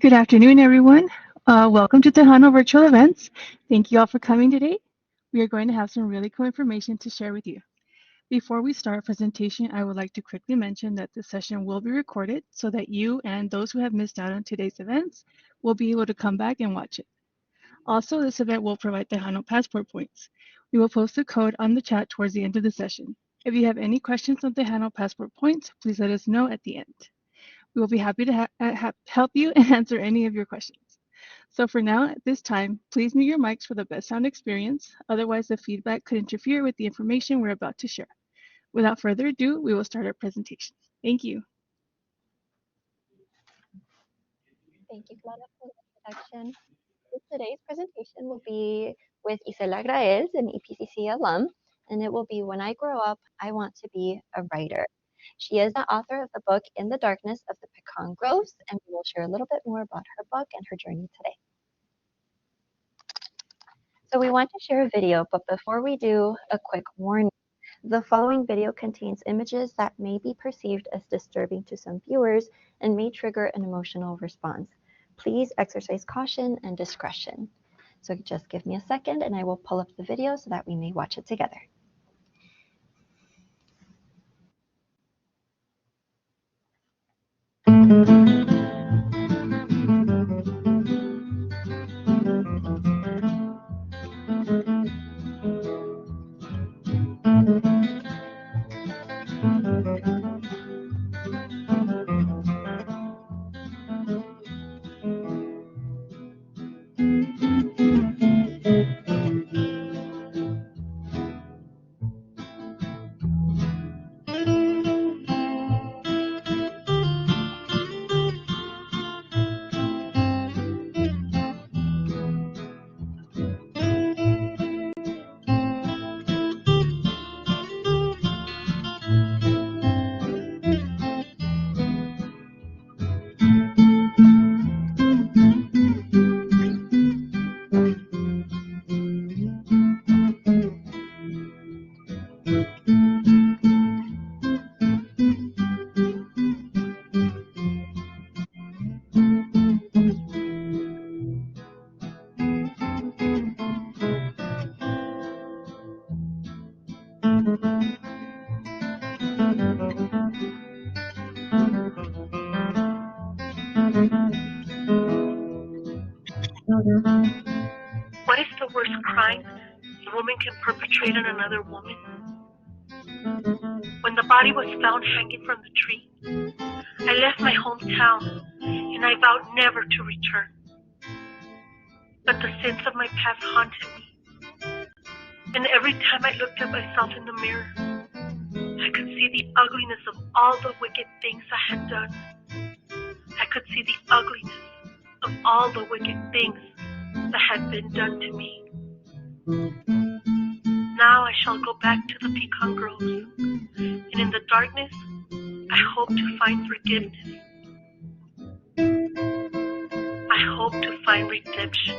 Good afternoon, everyone. Welcome to Tejano Virtual Events. Thank you all for coming today. We are going to have some really cool information to share with you. Before we start our presentation, I would like to quickly mention that this session will be recorded so that you and those who have missed out on today's events will be able to come back and watch it. Also, this event will provide Tejano passport points. We will post the code on the chat towards the end of the session. If you have any questions on Tejano passport points, please let us know at the end. We will be happy to help you and answer any of your questions. So for now, at this time, please mute your mics for the best sound experience. Otherwise, the feedback could interfere with the information we're about to share. Without further ado, we will start our presentation. Thank you. Thank you, Clara, for the introduction. Today's presentation will be with Isela Graells, an EPCC alum, and it will be When I Grow Up, I Want to Be a Writer. She is the author of the book In the Darkness of the Pecan Groves, and we will share a little bit more about her book and her journey today. So we want to share a video, but before we do, a quick warning. The following video contains images that may be perceived as disturbing to some viewers and may trigger an emotional response. Please exercise caution and discretion. So just give me a second and I will pull up the video so that we may watch it together. What is the worst crime a woman can perpetrate on another woman? When the body was found hanging from the tree, I left my hometown and I vowed never to return. But the sins of my past haunted me, and every time I looked at myself in the mirror, I could see the ugliness of all the wicked things I had done. I could see the ugliness of all the wicked things that had been done to me. Now I shall go back to the pecan groves, and in the darkness, I hope to find forgiveness. I hope to find redemption.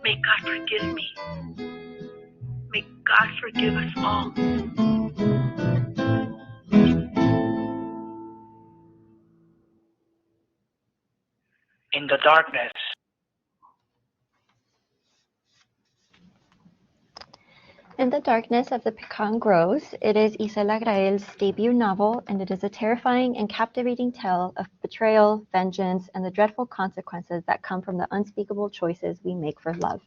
May God forgive me. May God forgive us all. In the darkness. In the Darkness of the Pecan Groves, it is Isela Graells' debut novel, and it is a terrifying and captivating tale of betrayal, vengeance, and the dreadful consequences that come from the unspeakable choices we make for love.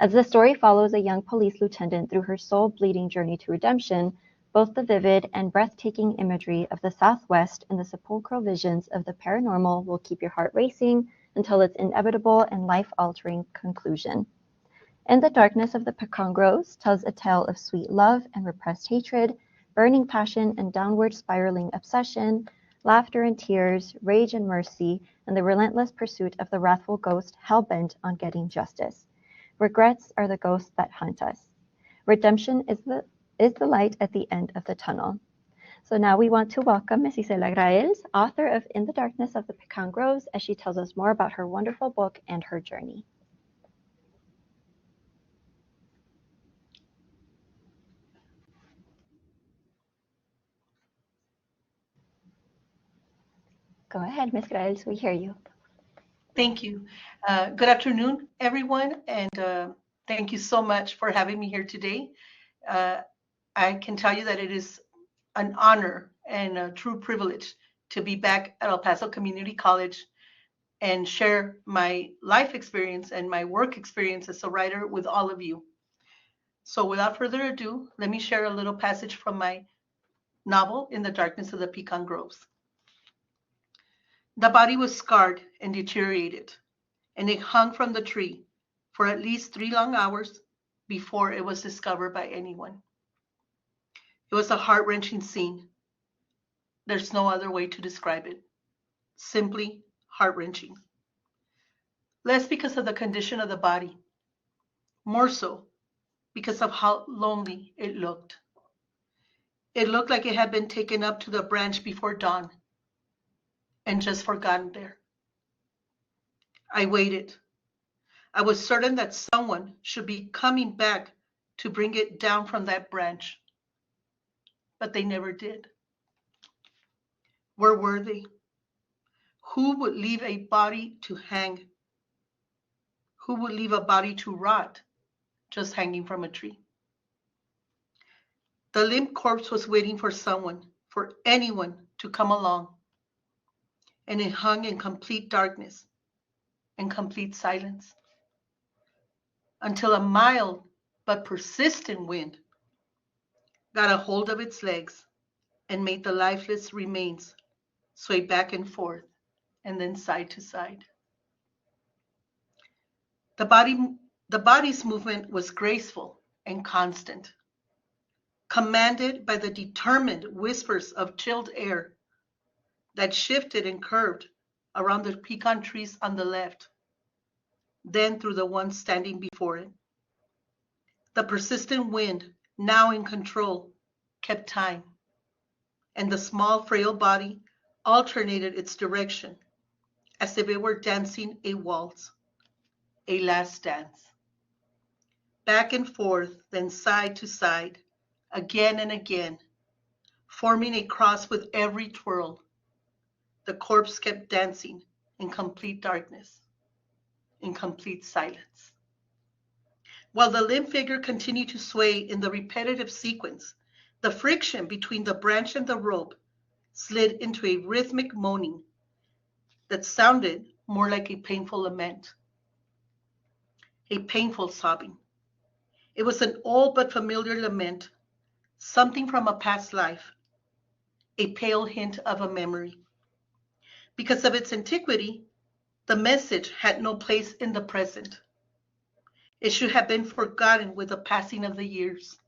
As the story follows a young police lieutenant through her soul-bleeding journey to redemption, both the vivid and breathtaking imagery of the Southwest and the sepulchral visions of the paranormal will keep your heart racing until its inevitable and life-altering conclusion. In the Darkness of the Pecan Groves tells a tale of sweet love and repressed hatred, burning passion and downward spiraling obsession, laughter and tears, rage and mercy, and the relentless pursuit of the wrathful ghost hell-bent on getting justice. Regrets are the ghosts that haunt us. Redemption is the light at the end of the tunnel. So now we want to welcome Ms. Isela Graells, author of In the Darkness of the Pecan Groves, as she tells us more about her wonderful book and her journey. Go ahead, Ms. Graells, we hear you. Thank you. Good afternoon, everyone, and thank you so much for having me here today. I can tell you that it is an honor and a true privilege to be back at El Paso Community College and share my life experience and my work experience as a writer with all of you. So without further ado, let me share a little passage from my novel, In the Darkness of the Pecan Groves. The body was scarred and deteriorated, and it hung from the tree for at least 3 long hours before it was discovered by anyone. It was a heart-wrenching scene. There's no other way to describe it. Simply heart-wrenching. Less because of the condition of the body, more so because of how lonely it looked. It looked like it had been taken up to the branch before dawn and just forgotten there. I waited. I was certain that someone should be coming back to bring it down from that branch, but they never did. Where were they? Who would leave a body to hang? Who would leave a body to rot just hanging from a tree? The limp corpse was waiting for someone, for anyone to come along, and it hung in complete darkness and complete silence until a mild but persistent wind got a hold of its legs and made the lifeless remains sway back and forth and then side to side. The body's movement was graceful and constant, commanded by the determined whispers of chilled air that shifted and curved around the pecan trees on the left, then through the one standing before it. The persistent wind, now in control, kept time, and the small, frail body alternated its direction as if it were dancing a waltz, a last dance. Back and forth, then side to side, again and again, forming a cross with every twirl. The corpse kept dancing in complete darkness, in complete silence. While the limp figure continued to sway in the repetitive sequence, the friction between the branch and the rope slid into a rhythmic moaning that sounded more like a painful lament, a painful sobbing. It was an old but familiar lament, something from a past life, a pale hint of a memory. Because of its antiquity, the message had no place in the present. It should have been forgotten with the passing of the years.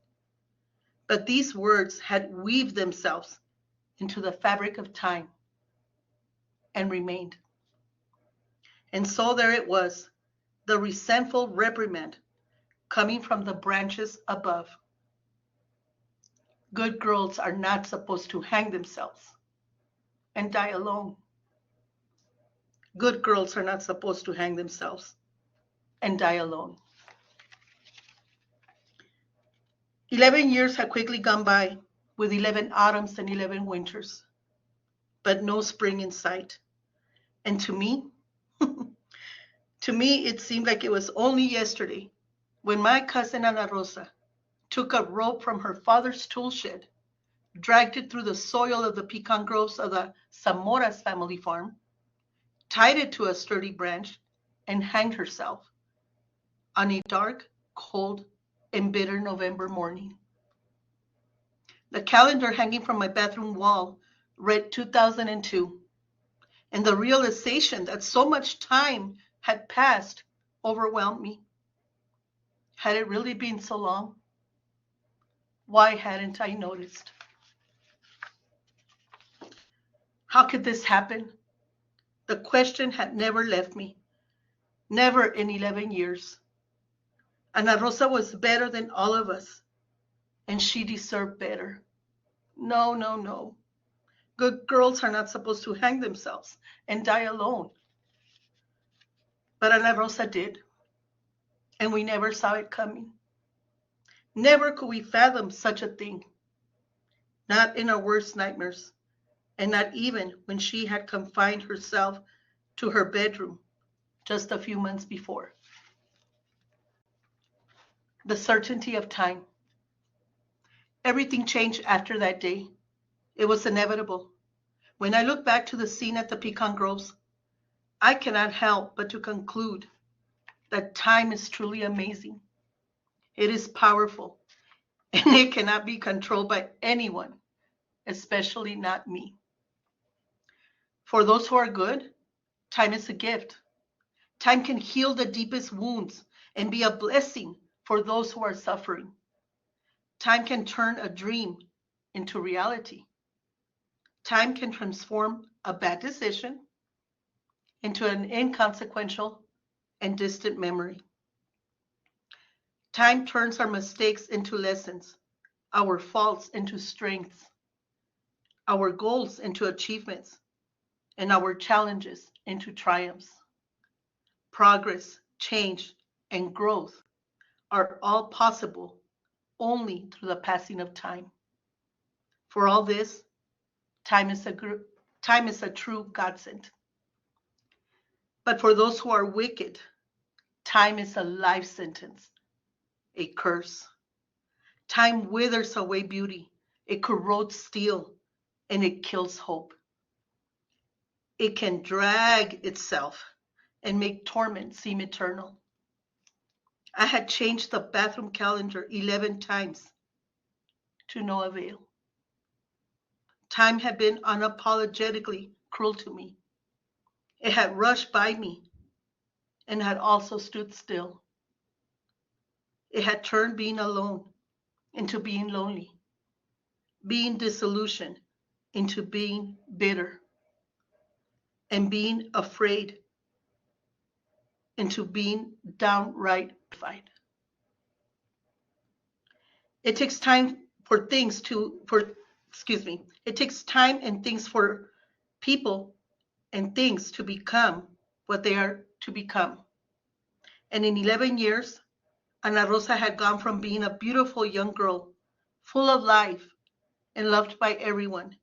But these words had weaved themselves into the fabric of time and remained. And so there it was, the resentful reprimand coming from the branches above. Good girls are not supposed to hang themselves and die alone. Good girls are not supposed to hang themselves and die alone. 11 years had quickly gone by, with 11 autumns and 11 winters, but no spring in sight. And to me, it seemed like it was only yesterday when my cousin Ana Rosa took a rope from her father's tool shed, dragged it through the soil of the pecan groves of the Zamora's family farm, tied it to a sturdy branch, and hanged herself on a dark, cold, and bitter November morning. The calendar hanging from my bathroom wall read 2002, and the realization that so much time had passed overwhelmed me. Had it really been so long? Why hadn't I noticed? How could this happen? The question had never left me, never in 11 years. Ana Rosa was better than all of us, and she deserved better. No, no, no. Good girls are not supposed to hang themselves and die alone. But Ana Rosa did, and we never saw it coming. Never could we fathom such a thing, not in our worst nightmares, and not even when she had confined herself to her bedroom just a few months before. The certainty of time. Everything changed after that day. It was inevitable. When I look back to the scene at the pecan groves, I cannot help but to conclude that time is truly amazing. It is powerful, and it cannot be controlled by anyone, especially not me. For those who are good, time is a gift. Time can heal the deepest wounds and be a blessing for those who are suffering. Time can turn a dream into reality. Time can transform a bad decision into an inconsequential and distant memory. Time turns our mistakes into lessons, our faults into strengths, our goals into achievements, and our challenges into triumphs. Progress, change, and growth are all possible only through the passing of time. For all this, time is a true godsend. But for those who are wicked, time is a life sentence, a curse. Time withers away beauty, it corrodes steel, and it kills hope. It can drag itself and make torment seem eternal. I had changed the bathroom calendar 11 times to no avail. Time had been unapologetically cruel to me. It had rushed by me and had also stood still. It had turned being alone into being lonely, being disillusioned into being bitter, and being afraid into being downright terrified. It takes time for things to, for, excuse me, it takes time and things for people and things to become what they are to become. And in 11 years, Ana Rosa had gone from being a beautiful young girl, full of life and loved by everyone,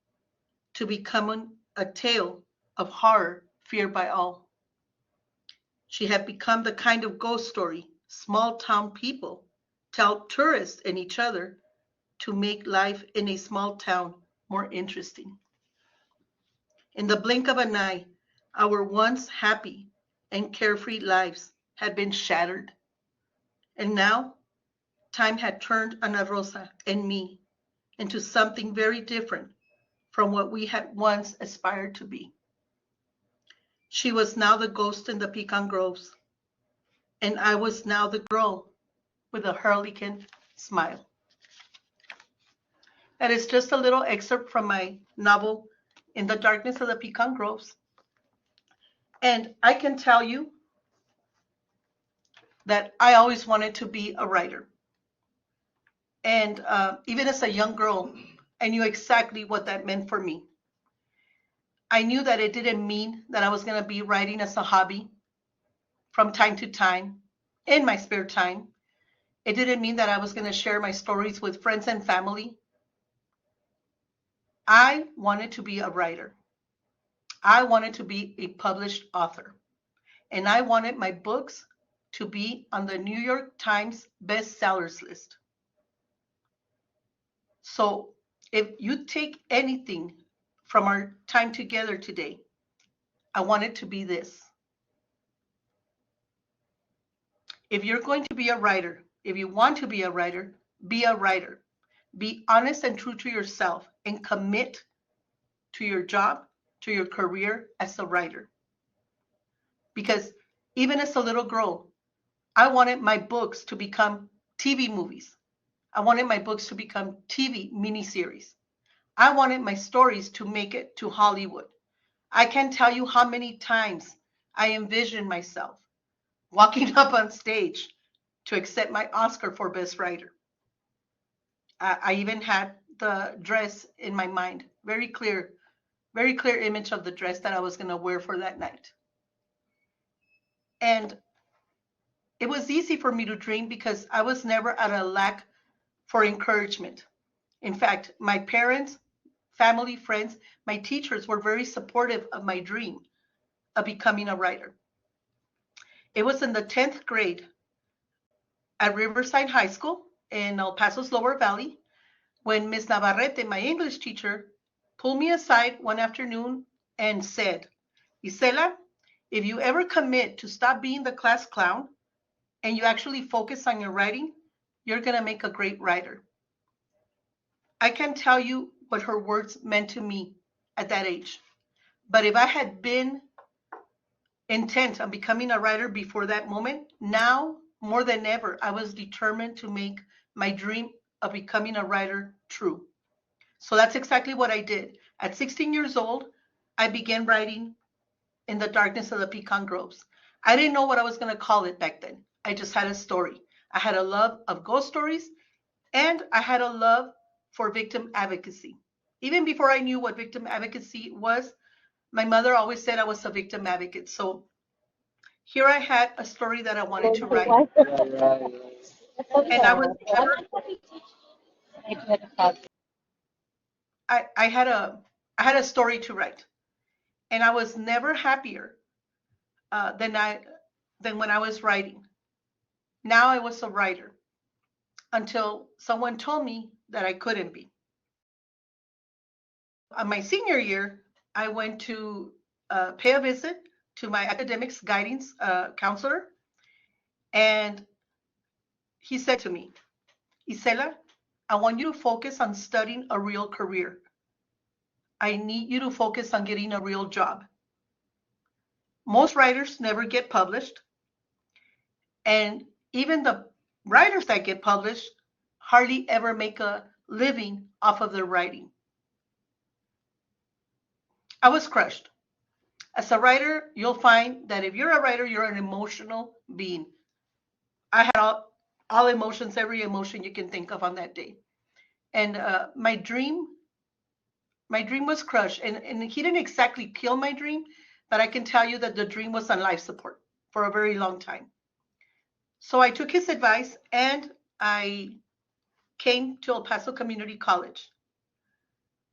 to becoming a tale of horror feared by all. She had become the kind of ghost story small town people tell tourists and each other to make life in a small town more interesting. In the blink of an eye, our once happy and carefree lives had been shattered. And now, time had turned Ana Rosa and me into something very different from what we had once aspired to be. She was now the ghost in the pecan groves, and I was now the girl with a harlequin smile. That is just a little excerpt from my novel, In the Darkness of the Pecan Groves. And I can tell you that I always wanted to be a writer. And even as a young girl, I knew exactly what that meant for me. I knew that it didn't mean that I was going to be writing as a hobby from time to time in my spare time. It didn't mean that I was going to share my stories with friends and family. I wanted to be a writer. I wanted to be a published author. And I wanted my books to be on the New York Times bestsellers list. So if you take anything from our time together today, I want it to be this. If you're going to be a writer, if you want to be a writer, be a writer. Be honest and true to yourself and commit to your job, to your career as a writer. Because even as a little girl, I wanted my books to become TV movies. I wanted my books to become TV miniseries. I wanted my stories to make it to Hollywood. I can't tell you how many times I envisioned myself walking up on stage to accept my Oscar for Best Writer. I even had the dress in my mind, very clear image of the dress that I was going to wear for that night. And it was easy for me to dream because I was never at a lack for encouragement. In fact, my parents family, friends, my teachers were very supportive of my dream of becoming a writer. It was in the 10th grade at Riverside High School in El Paso's Lower Valley when Miss Navarrete, my English teacher, pulled me aside one afternoon and said, Isela, if you ever commit to stop being the class clown and you actually focus on your writing, you're going to make a great writer. I can't tell you what her words meant to me at that age. But if I had been intent on becoming a writer before that moment, now more than ever, I was determined to make my dream of becoming a writer true. So that's exactly what I did. At 16 years old, I began writing In the Darkness of the Pecan Groves. I didn't know what I was going to call it back then. I just had a story. I had a love of ghost stories, and I had a love for victim advocacy. Even before I knew what victim advocacy was, my mother always said I was a victim advocate. So here I had a story that I wanted to write. And I was never, I had a story to write. And I was never happier than when I was writing. Now I was a writer until someone told me that I couldn't be. On my senior year, I went to pay a visit to my academics guidance counselor, and he said to me, Isela, I want you to focus on studying a real career. I need you to focus on getting a real job. Most writers never get published, and even the writers that get published hardly ever make a living off of their writing. I was crushed. As a writer, you'll find that if you're a writer, you're an emotional being. I had all emotions, every emotion you can think of on that day. And my dream was crushed. And he didn't exactly kill my dream, but I can tell you that the dream was on life support for a very long time. So I took his advice and I came to El Paso Community College.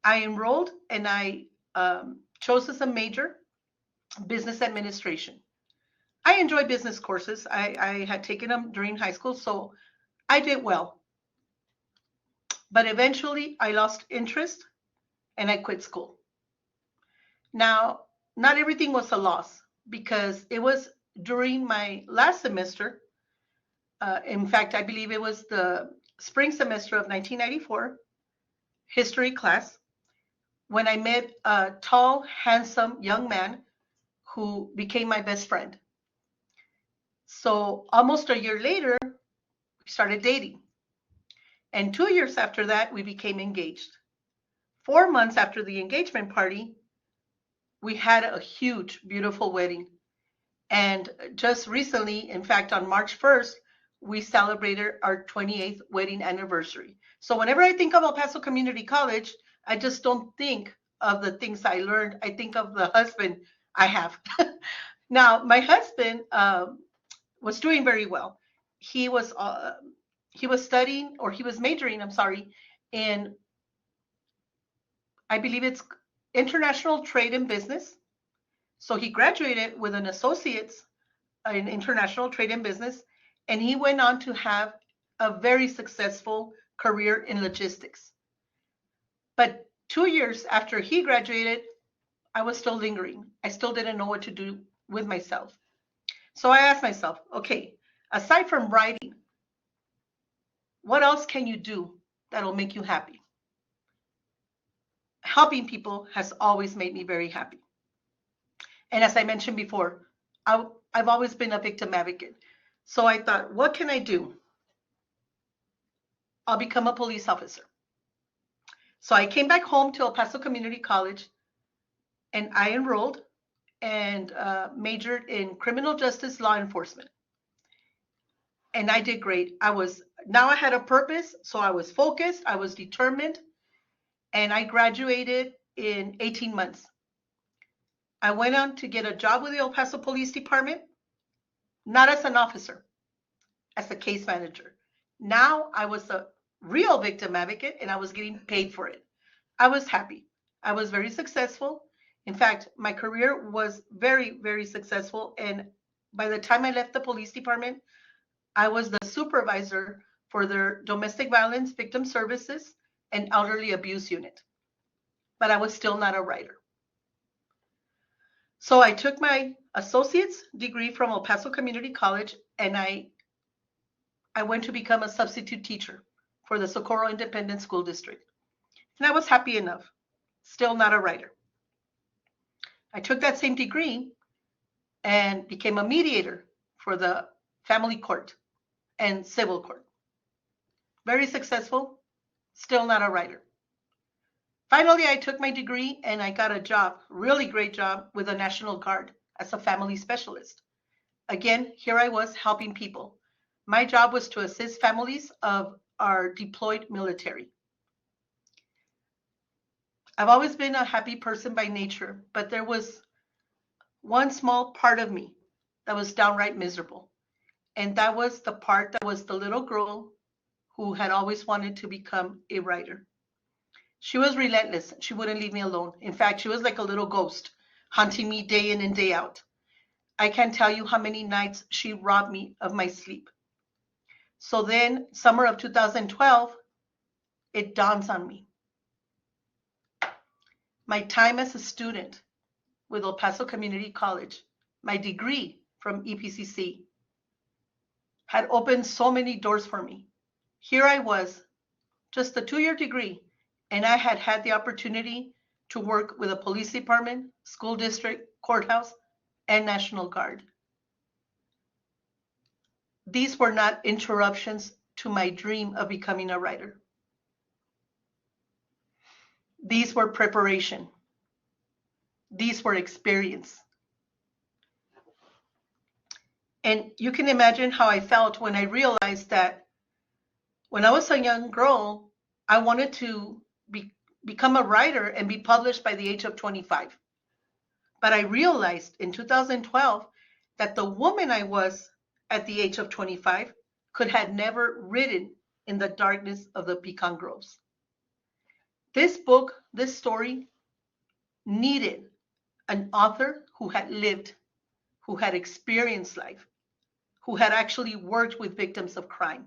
I enrolled and I chose as a major business administration. I enjoy business courses. I had taken them during high school, so I did well. But eventually I lost interest and I quit school. Now, not everything was a loss because it was during my last semester. In fact, I believe it was the spring semester of 1994, history class, when I met a tall, handsome young man who became my best friend. So almost a year later, we started dating. And 2 years after that, we became engaged. 4 months after the engagement party, we had a huge, beautiful wedding. And just recently, in fact, on March 1st, we celebrated our 28th wedding anniversary. So whenever I think of El Paso Community College, I just don't think of the things I learned. I think of the husband I have. Now, my husband was doing very well. He was studying, or he was majoring, I'm sorry, in, I believe it's international trade and business. So he graduated with an associate's in international trade and business, and he went on to have a very successful career in logistics. But 2 years after he graduated, I was still lingering. I still didn't know what to do with myself. So I asked myself, okay, aside from writing, what else can you do that'll make you happy? Helping people has always made me very happy. And as I mentioned before, I've always been a victim advocate. So I thought, what can I do? I'll become a police officer. So I came back home to El Paso Community College and I enrolled and majored in criminal justice law enforcement. And I did great. Now I had a purpose, so I was focused, I was determined, and I graduated in 18 months. I went on to get a job with the El Paso Police Department, not as an officer, as a case manager. Now I was a real victim advocate and I was getting paid for it. I was happy. I was very successful. In fact, my career was very, very successful. And by the time I left the police department, I was the supervisor for their domestic violence victim services and elderly abuse unit. But I was still not a writer. So I took my associate's degree from El Paso Community College, and I went to become a substitute teacher for the Socorro Independent School District. And I was happy enough, still not a writer. I took that same degree and became a mediator for the family court and civil court. Very successful, still not a writer. Finally, I took my degree and I got a job, really great job, with the National Guard as a family specialist. Again, here I was helping people. My job was to assist families of our deployed military. I've always been a happy person by nature, but there was one small part of me that was downright miserable. And that was the part that was the little girl who had always wanted to become a writer. She was relentless. She wouldn't leave me alone. In fact, she was like a little ghost, haunting me day in and day out. I can't tell you how many nights she robbed me of my sleep. So then, summer of 2012, it dawns on me. My time as a student with El Paso Community College, my degree from EPCC, had opened so many doors for me. Here I was, just a 2-year degree, and I had had the opportunity to work with a police department, school district, courthouse, and National Guard. These were not interruptions to my dream of becoming a writer. These were preparation. These were experience. And you can imagine how I felt when I realized that when I was a young girl, I wanted to become a writer and be published by the age of 25. But I realized in 2012 that the woman I was at the age of 25 could have never written in the darkness of the pecan groves. This book, this story, needed an author who had lived, who had experienced life, who had actually worked with victims of crime,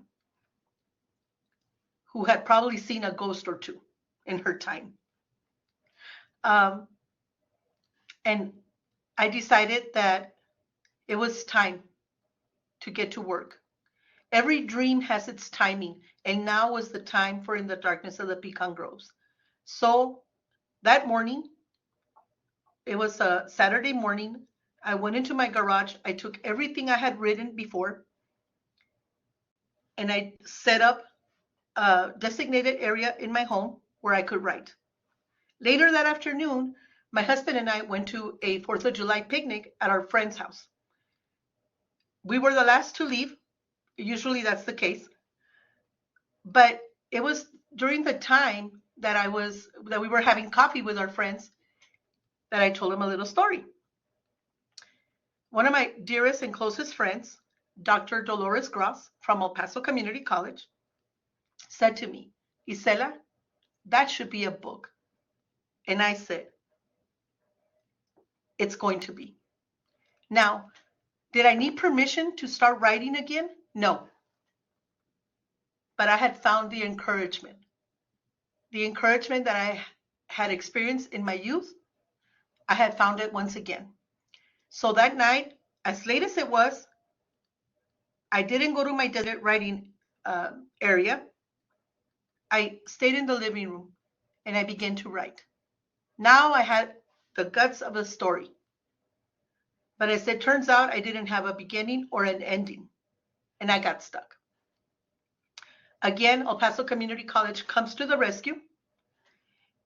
who had probably seen a ghost or two in her time. And I decided that it was time to get to work. Every dream has its timing, and now was the time for In the Darkness of the Pecan Groves. So that morning, it was a Saturday morning, I went into my garage, I took everything I had written before, and I set up a designated area in my home where I could write. Later that afternoon, my husband and I went to a 4th of July picnic at our friend's house. We were the last to leave. Usually that's the case. But it was during the time that we were having coffee with our friends that I told them a little story. One of my dearest and closest friends, Dr. Dolores Graells from El Paso Community College, said to me, Isela, that should be a book. And I said, it's going to be. Now, did I need permission to start writing again? No. But I had found the encouragement that I had experienced in my youth. I had found it once again. So that night, as late as it was, I didn't go to my designated writing area. I stayed in the living room and I began to write. Now I had the guts of a story. But as it turns out, I didn't have a beginning or an ending, and I got stuck. Again, El Paso Community College comes to the rescue.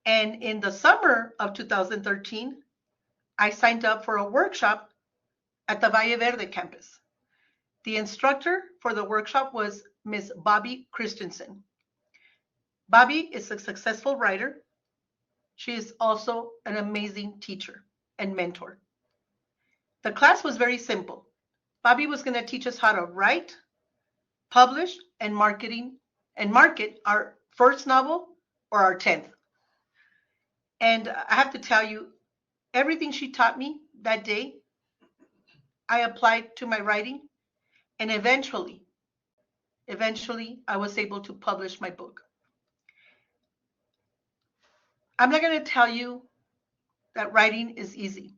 And in the summer of 2013, I signed up for a workshop at the Valle Verde campus. The instructor for the workshop was Ms. Bobby Christensen. Bobby is a successful writer. She is also an amazing teacher and mentor. The class was very simple. Bobby was going to teach us how to write, publish, and market our first novel or our 10th. And I have to tell you, everything she taught me that day, I applied to my writing, and eventually, I was able to publish my book. I'm not going to tell you that writing is easy.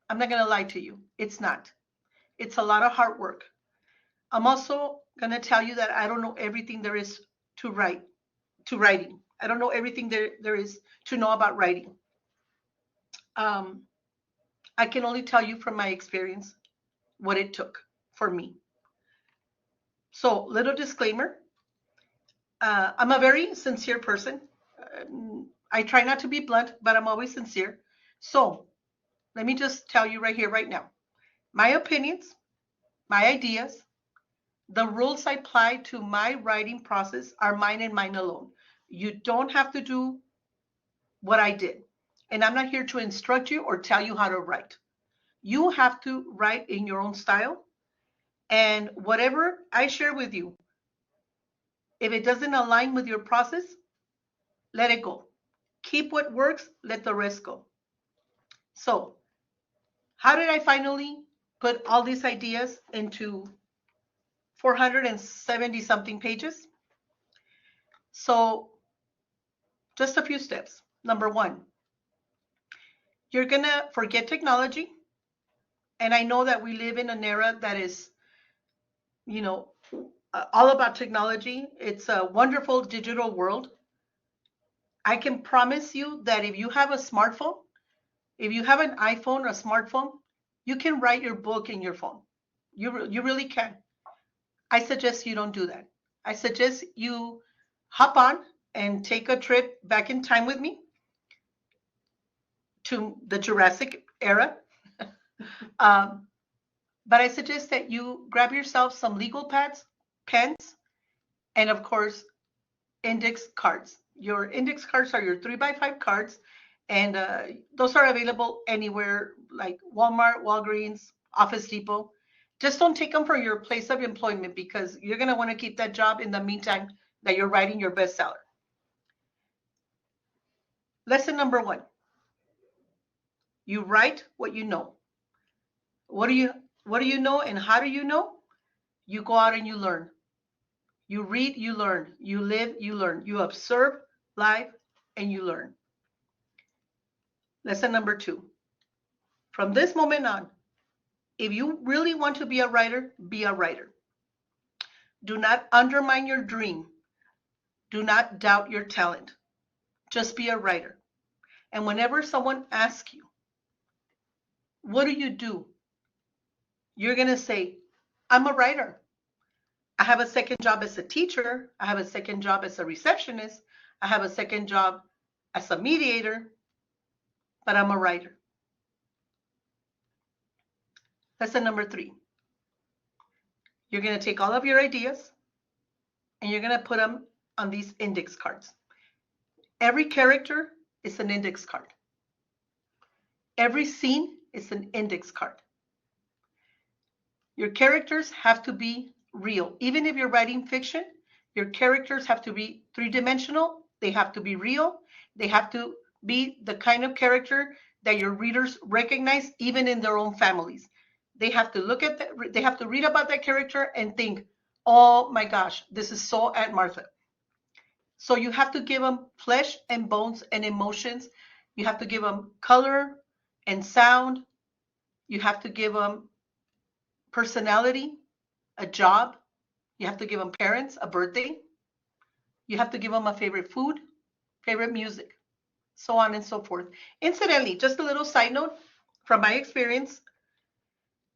I'm not going to lie to you. It's not. It's a lot of hard work. I'm also going to tell you that I don't know everything there is to writing. I don't know everything there is to know about writing. I can only tell you from my experience what it took for me. So, little disclaimer, I'm a very sincere person. I try not to be blunt, but I'm always sincere. So, let me just tell you right here, right now. My opinions, my ideas, the rules I apply to my writing process are mine and mine alone. You don't have to do what I did. And I'm not here to instruct you or tell you how to write. You have to write in your own style. And whatever I share with you, if it doesn't align with your process, let it go. Keep what works, let the rest go. So, how did I finally put all these ideas into 470 something pages? So, just a few steps. Number one, you're going to forget technology. And I know that we live in an era that is, you know, all about technology. It's a wonderful digital world. I can promise you that if you have a smartphone, if you have an iPhone or a smartphone, you can write your book in your phone. You really can. I suggest you don't do that. I suggest you hop on and take a trip back in time with me to the Jurassic era. But I suggest that you grab yourself some legal pads, pens, and of course, index cards. Your index cards are your 3x5 cards, and those are available anywhere like Walmart, Walgreens, Office Depot. Just don't take them from your place of employment because you're going to want to keep that job in the meantime that you're writing your bestseller. Lesson number one, you write what you know. What do you know and how do you know? You go out and you learn. You read, you learn. You live, you learn. You observe life and you learn. Lesson number two, from this moment on, if you really want to be a writer, be a writer. Do not undermine your dream. Do not doubt your talent. Just be a writer. And whenever someone asks you, what do you do? You're going to say, I'm a writer. I have a second job as a teacher. I have a second job as a receptionist. I have a second job as a mediator, but I'm a writer. Lesson number three. You're going to take all of your ideas and you're going to put them on these index cards. Every character is an index card. Every scene is an index card. Your characters have to be real. Even if you're writing fiction, your characters have to be three-dimensional. They have to be real. They have to be the kind of character that your readers recognize even in their own families. They have to look at that, they have to read about that character and think, oh my gosh, this is so Aunt Martha. So you have to give them flesh and bones and emotions. You have to give them color and sound. You have to give them personality, a job. You have to give them parents, a birthday. You have to give them a favorite food, favorite music, so on and so forth. Incidentally, just a little side note from my experience,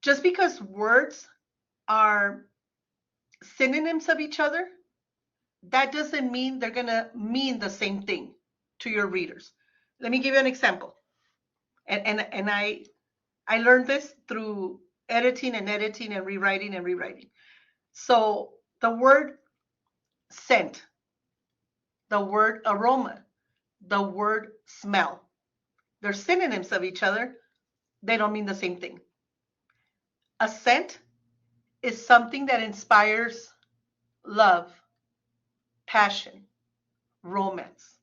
just because words are synonyms of each other, that doesn't mean they're going to mean the same thing to your readers. Let me give you an example. And I learned this through editing and rewriting. So the word scent, the word aroma, the word smell, they're synonyms of each other. They don't mean the same thing. A scent is something that inspires love, passion, romance.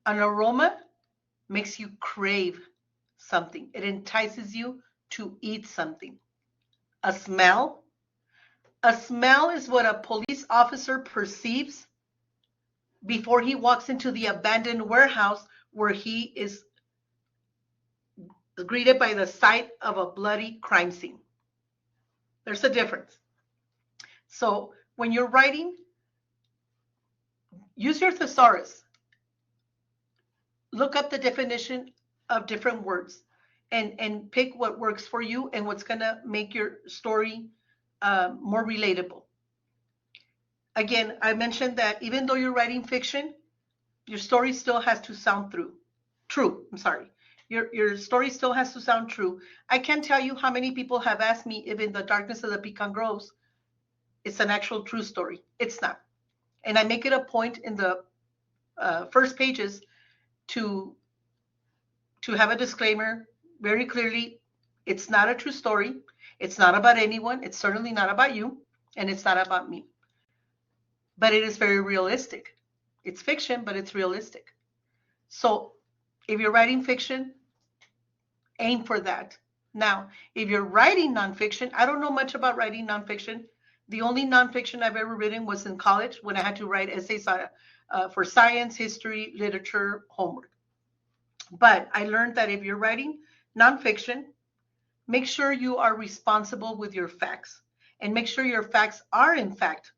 An aroma makes you crave something. It entices you to eat something. A smell is what a police officer perceives before he walks into the abandoned warehouse where he is greeted by the sight of a bloody crime scene. There's a difference. So when you're writing, use your thesaurus. Look up the definition of different words and pick what works for you and what's going to make your story more relatable. Again, I mentioned that even though you're writing fiction, your story still has to sound true. I'm sorry. Your story still has to sound true. I can't tell you how many people have asked me if In the Darkness of the Pecan Groves it's an actual true story. It's not. And I make it a point in the first pages to have a disclaimer very clearly. It's not a true story. It's not about anyone. It's certainly not about you. And it's not about me. But it is very realistic. It's fiction, but it's realistic. So if you're writing fiction, aim for that. Now, if you're writing nonfiction, I don't know much about writing nonfiction. The only nonfiction I've ever written was in college when I had to write essays for science, history, literature, homework. But I learned that if you're writing nonfiction, make sure you are responsible with your facts and make sure your facts are in fact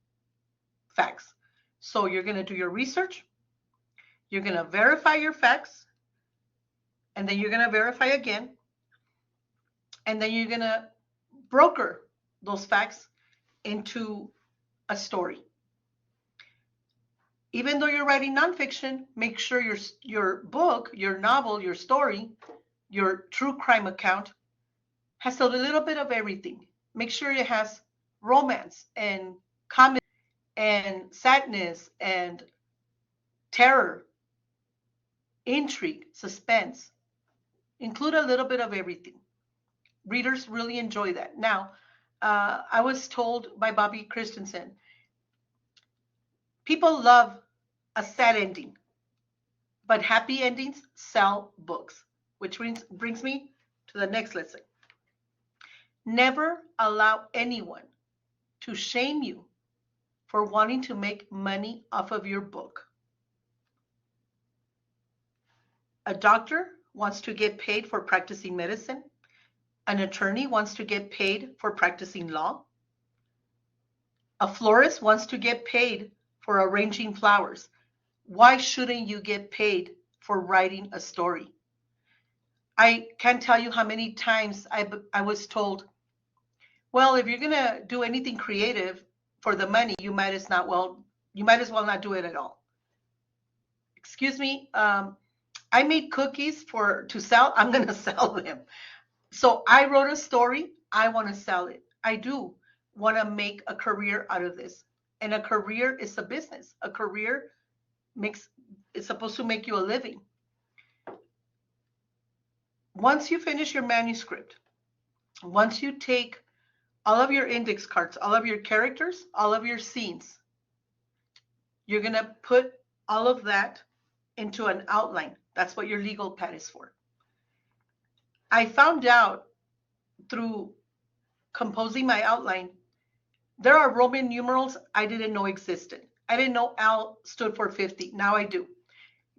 facts. So you're going to do your research, you're going to verify your facts, and then you're going to verify again, and then you're going to broker those facts into a story. Even though you're writing nonfiction, make sure your book, your novel, your story, your true crime account has a little bit of everything. Make sure it has romance and comedy and sadness and terror, intrigue, suspense. Include a little bit of everything. Readers really enjoy that. Now, I was told by Bobby Christensen, people love a sad ending, but happy endings sell books, which brings me to the next lesson. Never allow anyone to shame you for wanting to make money off of your book. A doctor wants to get paid for practicing medicine. An attorney wants to get paid for practicing law. A florist wants to get paid for arranging flowers. Why shouldn't you get paid for writing a story? I can't tell you how many times I was told, well, if you're going to do anything creative for the money, you might as well not do it at all. Excuse me, I made cookies to sell. I'm going to sell them. So I wrote a story. I want to sell it. I do want to make a career out of this. And a career is a business. A career is supposed to make you a living. Once you finish your manuscript, once you take all of your index cards, all of your characters, all of your scenes, you're going to put all of that into an outline. That's what your legal pad is for. I found out through composing my outline, there are Roman numerals I didn't know existed. I didn't know L stood for 50. Now I do.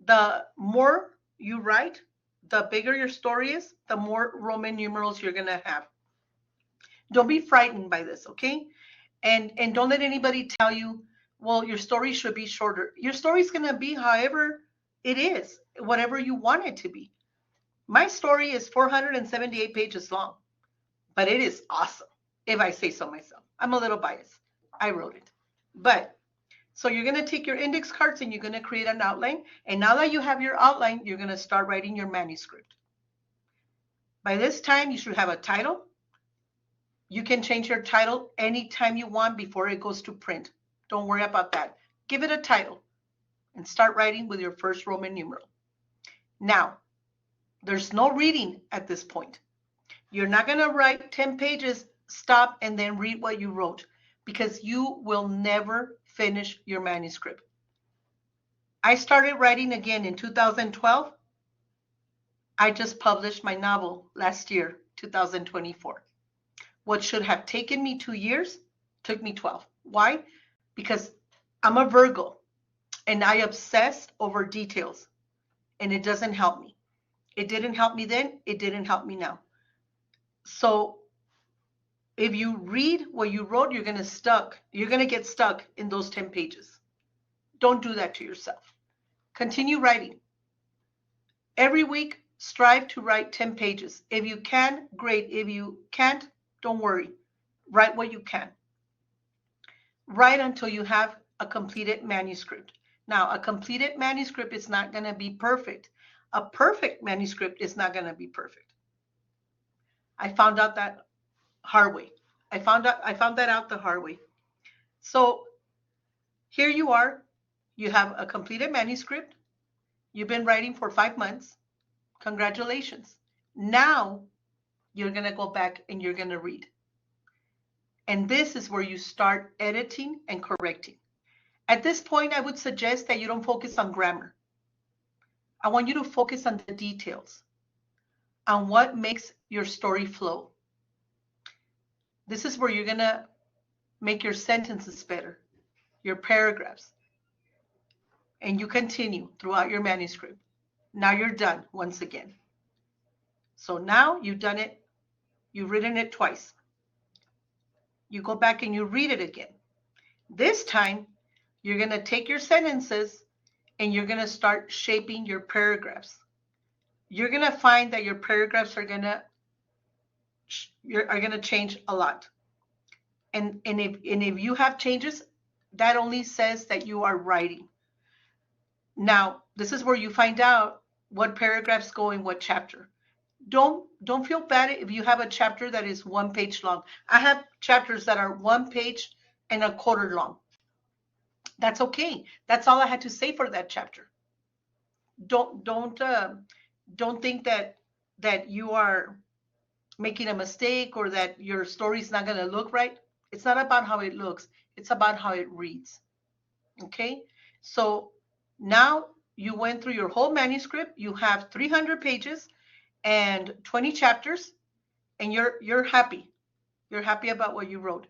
The more you write, the bigger your story is, the more Roman numerals you're going to have. Don't be frightened by this, okay? And don't let anybody tell you, well, your story should be shorter. Your story is going to be however it is, whatever you want it to be. My story is 478 pages long, but it is awesome, if I say so myself. I'm a little biased. I wrote it. But, so you're going to take your index cards and you're going to create an outline. And now that you have your outline, you're going to start writing your manuscript. By this time, you should have a title. You can change your title anytime you want before it goes to print. Don't worry about that. Give it a title and start writing with your first Roman numeral. Now, there's no reading at this point. You're not going to write 10 pages, stop, and then read what you wrote because you will never finish your manuscript. I started writing again in 2012. I just published my novel last year, 2024. What should have taken me 2 years took me 12. Why? Because I'm a Virgo and I obsess over details, and it doesn't help me. It didn't help me then, it didn't help me now. So if you read what you wrote, you're gonna get stuck in those 10 pages. Don't do that to yourself. Continue writing. Every week, strive to write 10 pages. If you can, great. If you can't, don't worry. Write what you can. Write until you have a completed manuscript. Now, a completed manuscript is not going to be perfect. A perfect manuscript is not going to be perfect. I found out that hard way. I found that out the hard way. So here you are. You have a completed manuscript. You've been writing for 5 months. Congratulations. Now you're going to go back and you're going to read. And this is where you start editing and correcting. At this point, I would suggest that you don't focus on grammar. I want you to focus on the details, on what makes your story flow. This is where you're going to make your sentences better, your paragraphs. And you continue throughout your manuscript. Now you're done once again. So now you've done it, you've written it twice. You go back and you read it again. This time, you're going to take your sentences and you're going to start shaping your paragraphs. You're going to find that your paragraphs are going to change a lot. And if you have changes, that only says that you are writing. Now, this is where you find out what paragraphs go in what chapter. Don't feel bad if you have a chapter that is 1 page long. I have chapters that are 1 page and a quarter long. That's okay. That's all I had to say for that chapter. Don't think that you are making a mistake or that your story is not going to look right. It's not about how it looks. It's about how it reads. Okay? So now you went through your whole manuscript. You have 300 pages and 20 chapters, and you're happy. You're happy about what you wrote.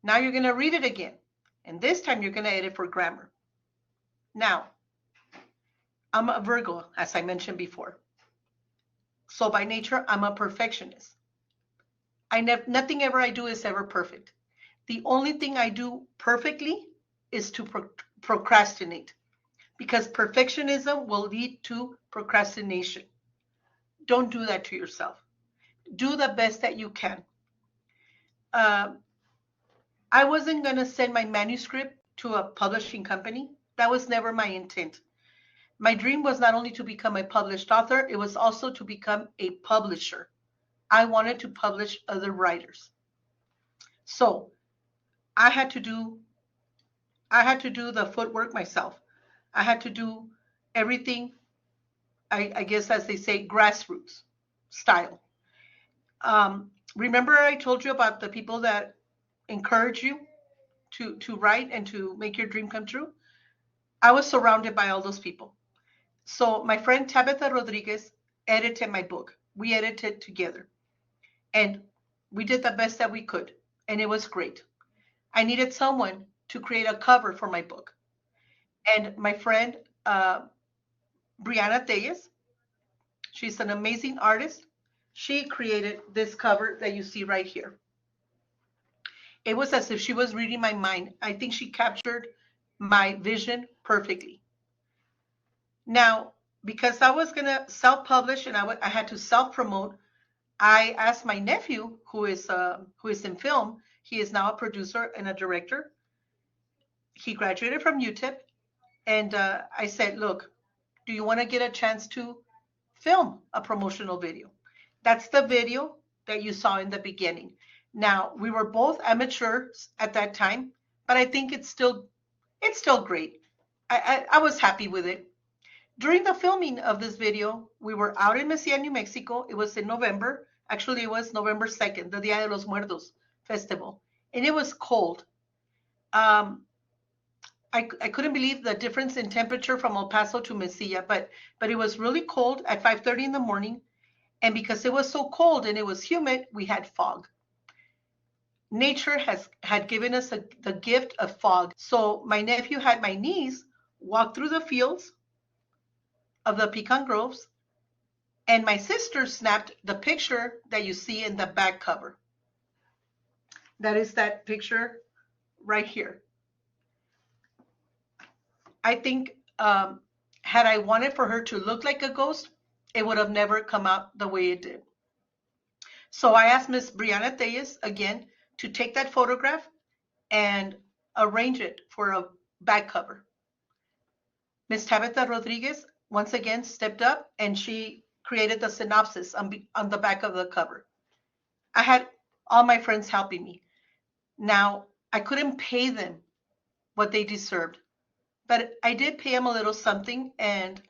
Now you're going to read it again. And this time you're going to edit for grammar. Now, I'm a Virgo, as I mentioned before. So by nature, I'm a perfectionist. Nothing ever I do is ever perfect. The only thing I do perfectly is to procrastinate, because perfectionism will lead to procrastination. Don't do that to yourself. Do the best that you can. I wasn't going to send my manuscript to a publishing company. That was never my intent. My dream was not only to become a published author, it was also to become a publisher. I wanted to publish other writers. So I had to do the footwork myself. I had to do everything, I guess, as they say, grassroots style. Remember I told you about the people that encourage you to write and to make your dream come true? I was surrounded by all those people. So my friend Tabitha Rodriguez edited my book. We edited together. And we did the best that we could. And it was great. I needed someone to create a cover for my book. And my friend, Brianna Telles, she's an amazing artist. She created this cover that you see right here. It was as if she was reading my mind. I think she captured my vision perfectly. Now, because I was going to self-publish and I had to self-promote, I asked my nephew, who is in film. He is now a producer and a director. He graduated from UTEP. And I said, look, do you want to get a chance to film a promotional video? That's the video that you saw in the beginning. Now, we were both amateurs at that time, but I think it's still great. I was happy with it. During the filming of this video, we were out in Mesilla, New Mexico. It was in November. Actually, it was November 2nd, the Dia de los Muertos festival. And it was cold. I couldn't believe the difference in temperature from El Paso to Mesilla, but it was really cold at 5:30 in the morning. And because it was so cold and it was humid, we had fog. Nature had given us the gift of fog. So my nephew had my niece walk through the fields of the pecan groves, and my sister snapped the picture that you see in the back cover. That is that picture right here. I think had I wanted for her to look like a ghost, it would have never come out the way it did. So I asked Miss Brianna Tellez again to take that photograph and arrange it for a back cover. Miss Tabitha Rodriguez once again stepped up and she created the synopsis on the back of the cover. I had all my friends helping me. Now, I couldn't pay them what they deserved, but I did pay them a little something, and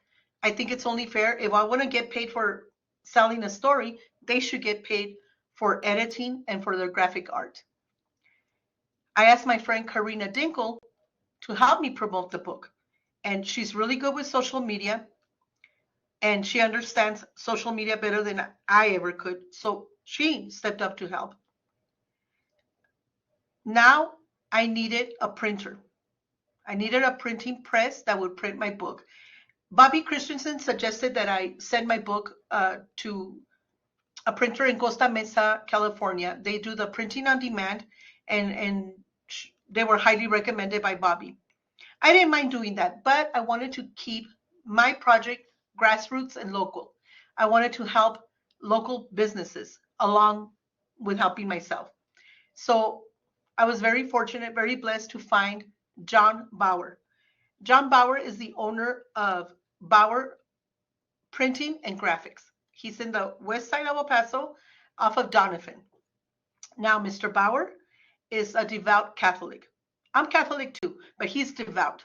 I think it's only fair. If I want to get paid for selling a story, they should get paid for editing and for their graphic art. I asked my friend Karina Dinkle to help me promote the book, and she's really good with social media, and she understands social media better than I ever could, so she stepped up to help. Now I needed a printer. I needed a printing press that would print my book. Bobby Christensen suggested that I send my book to a printer in Costa Mesa, California. They do the printing on demand, and they were highly recommended by Bobby. I didn't mind doing that, but I wanted to keep my project grassroots and local. I wanted to help local businesses along with helping myself. So I was very fortunate, very blessed to find John Bauer. John Bauer is the owner of Bauer Printing and Graphics. He's in the west side of El Paso off of Donovan. Now, Mr. Bauer is a devout Catholic. I'm Catholic too, but he's devout.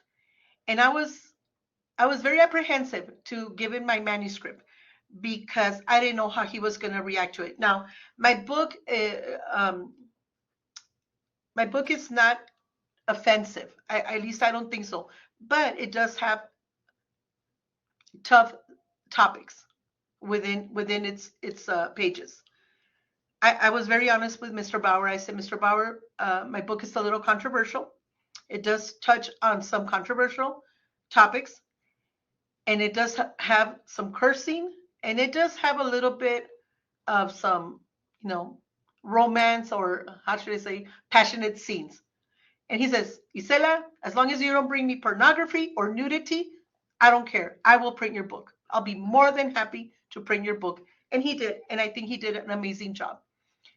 And I was very apprehensive to give him my manuscript because I didn't know how he was going to react to it. Now, my book is not offensive. At least I don't think so. But it does have tough topics within its pages. I was very honest with Mr. Bauer. I said, Mr. Bauer, my book is a little controversial. It does touch on some controversial topics, and it does have some cursing, and it does have a little bit of some, romance, or how should I say, passionate scenes. And he says, Isela, as long as you don't bring me pornography or nudity, I don't care. I will print your book. I'll be more than happy to print your book. And he did. And I think he did an amazing job.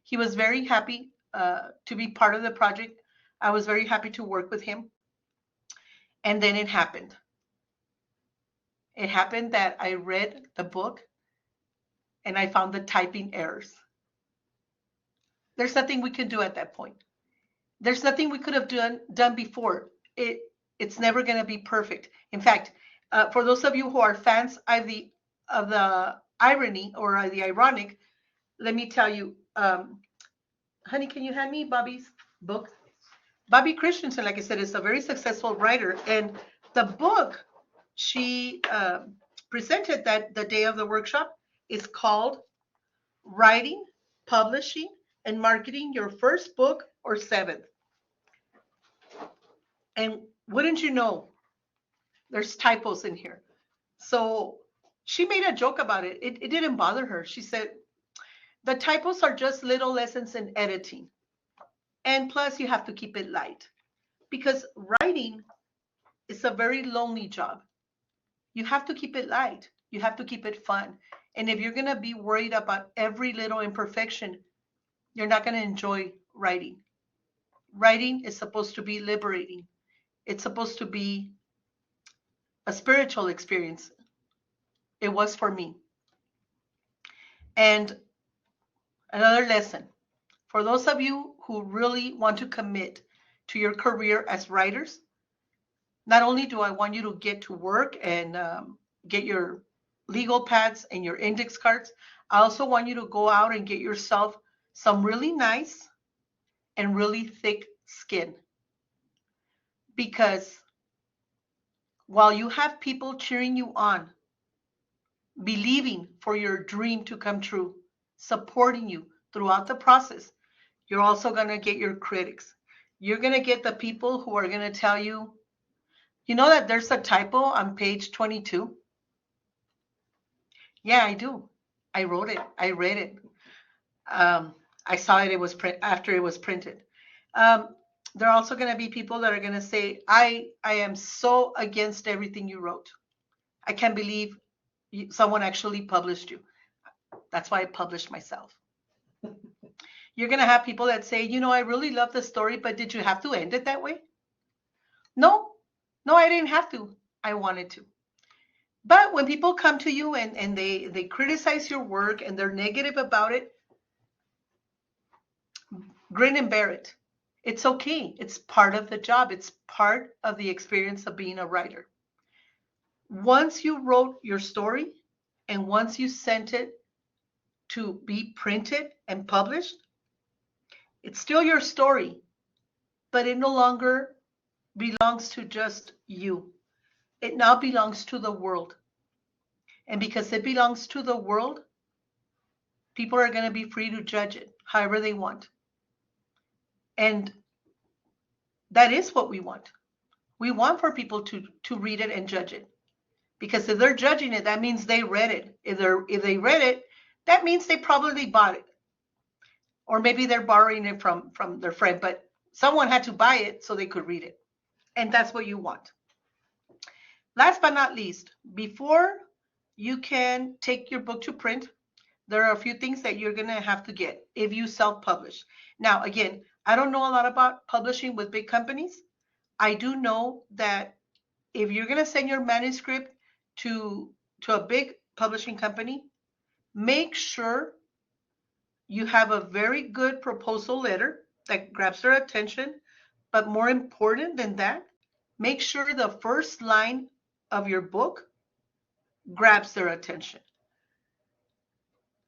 He was very happy to be part of the project. I was very happy to work with him. And then it happened. It happened that I read the book and I found the typing errors. There's nothing we can do at that point. There's nothing we could have done before. It's never going to be perfect. In fact, for those of you who are fans of the irony or the ironic, let me tell you, honey, can you hand me Bobby's book? Bobby Christensen, like I said, is a very successful writer, and the book she presented that the day of the workshop is called Writing, Publishing, and Marketing Your First Book or Seventh. And wouldn't you know, there's typos in here. So she made a joke about it. It didn't bother her. She said, the typos are just little lessons in editing. And plus, you have to keep it light. Because writing is a very lonely job. You have to keep it light. You have to keep it fun. And if you're going to be worried about every little imperfection, you're not going to enjoy writing. Writing is supposed to be liberating. It's supposed to be a spiritual experience. It was for me. And another lesson, for those of you who really want to commit to your career as writers, not only do I want you to get to work and get your legal pads and your index cards, I also want you to go out and get yourself some really nice and really thick skin. Because while you have people cheering you on, believing for your dream to come true, supporting you throughout the process. You're also going to get your critics. You're going to get the people who are going to tell you, you know that there's a typo on page 22? Yeah, I do. I wrote it. I read it. I saw it. It was after it was printed. Um, there are also going to be people that are going to say, I am so against everything you wrote. I can't believe someone actually published you. That's why I published myself. You're going to have people that say, I really love the story, but did you have to end it that way? No, I didn't have to. I wanted to. But when people come to you and they criticize your work and they're negative about it, grin and bear it. It's okay. It's part of the job. It's part of the experience of being a writer. Once you wrote your story and once you sent it to be printed and published, it's still your story, but it no longer belongs to just you. It now belongs to the world. And because it belongs to the world, people are going to be free to judge it however they want. And that is what we want. We want for people to read it and judge it. Because if they're judging it, that means they read it. If they read it, that means they probably bought it. Or maybe they're borrowing it from their friend, but someone had to buy it so they could read it. And that's what you want. Last but not least, before you can take your book to print, there are a few things that you're going to have to get if you self-publish. Now, again, I don't know a lot about publishing with big companies. I do know that if you're going to send your manuscript to a big publishing company, make sure you have a very good proposal letter that grabs their attention. But more important than that, make sure the first line of your book grabs their attention.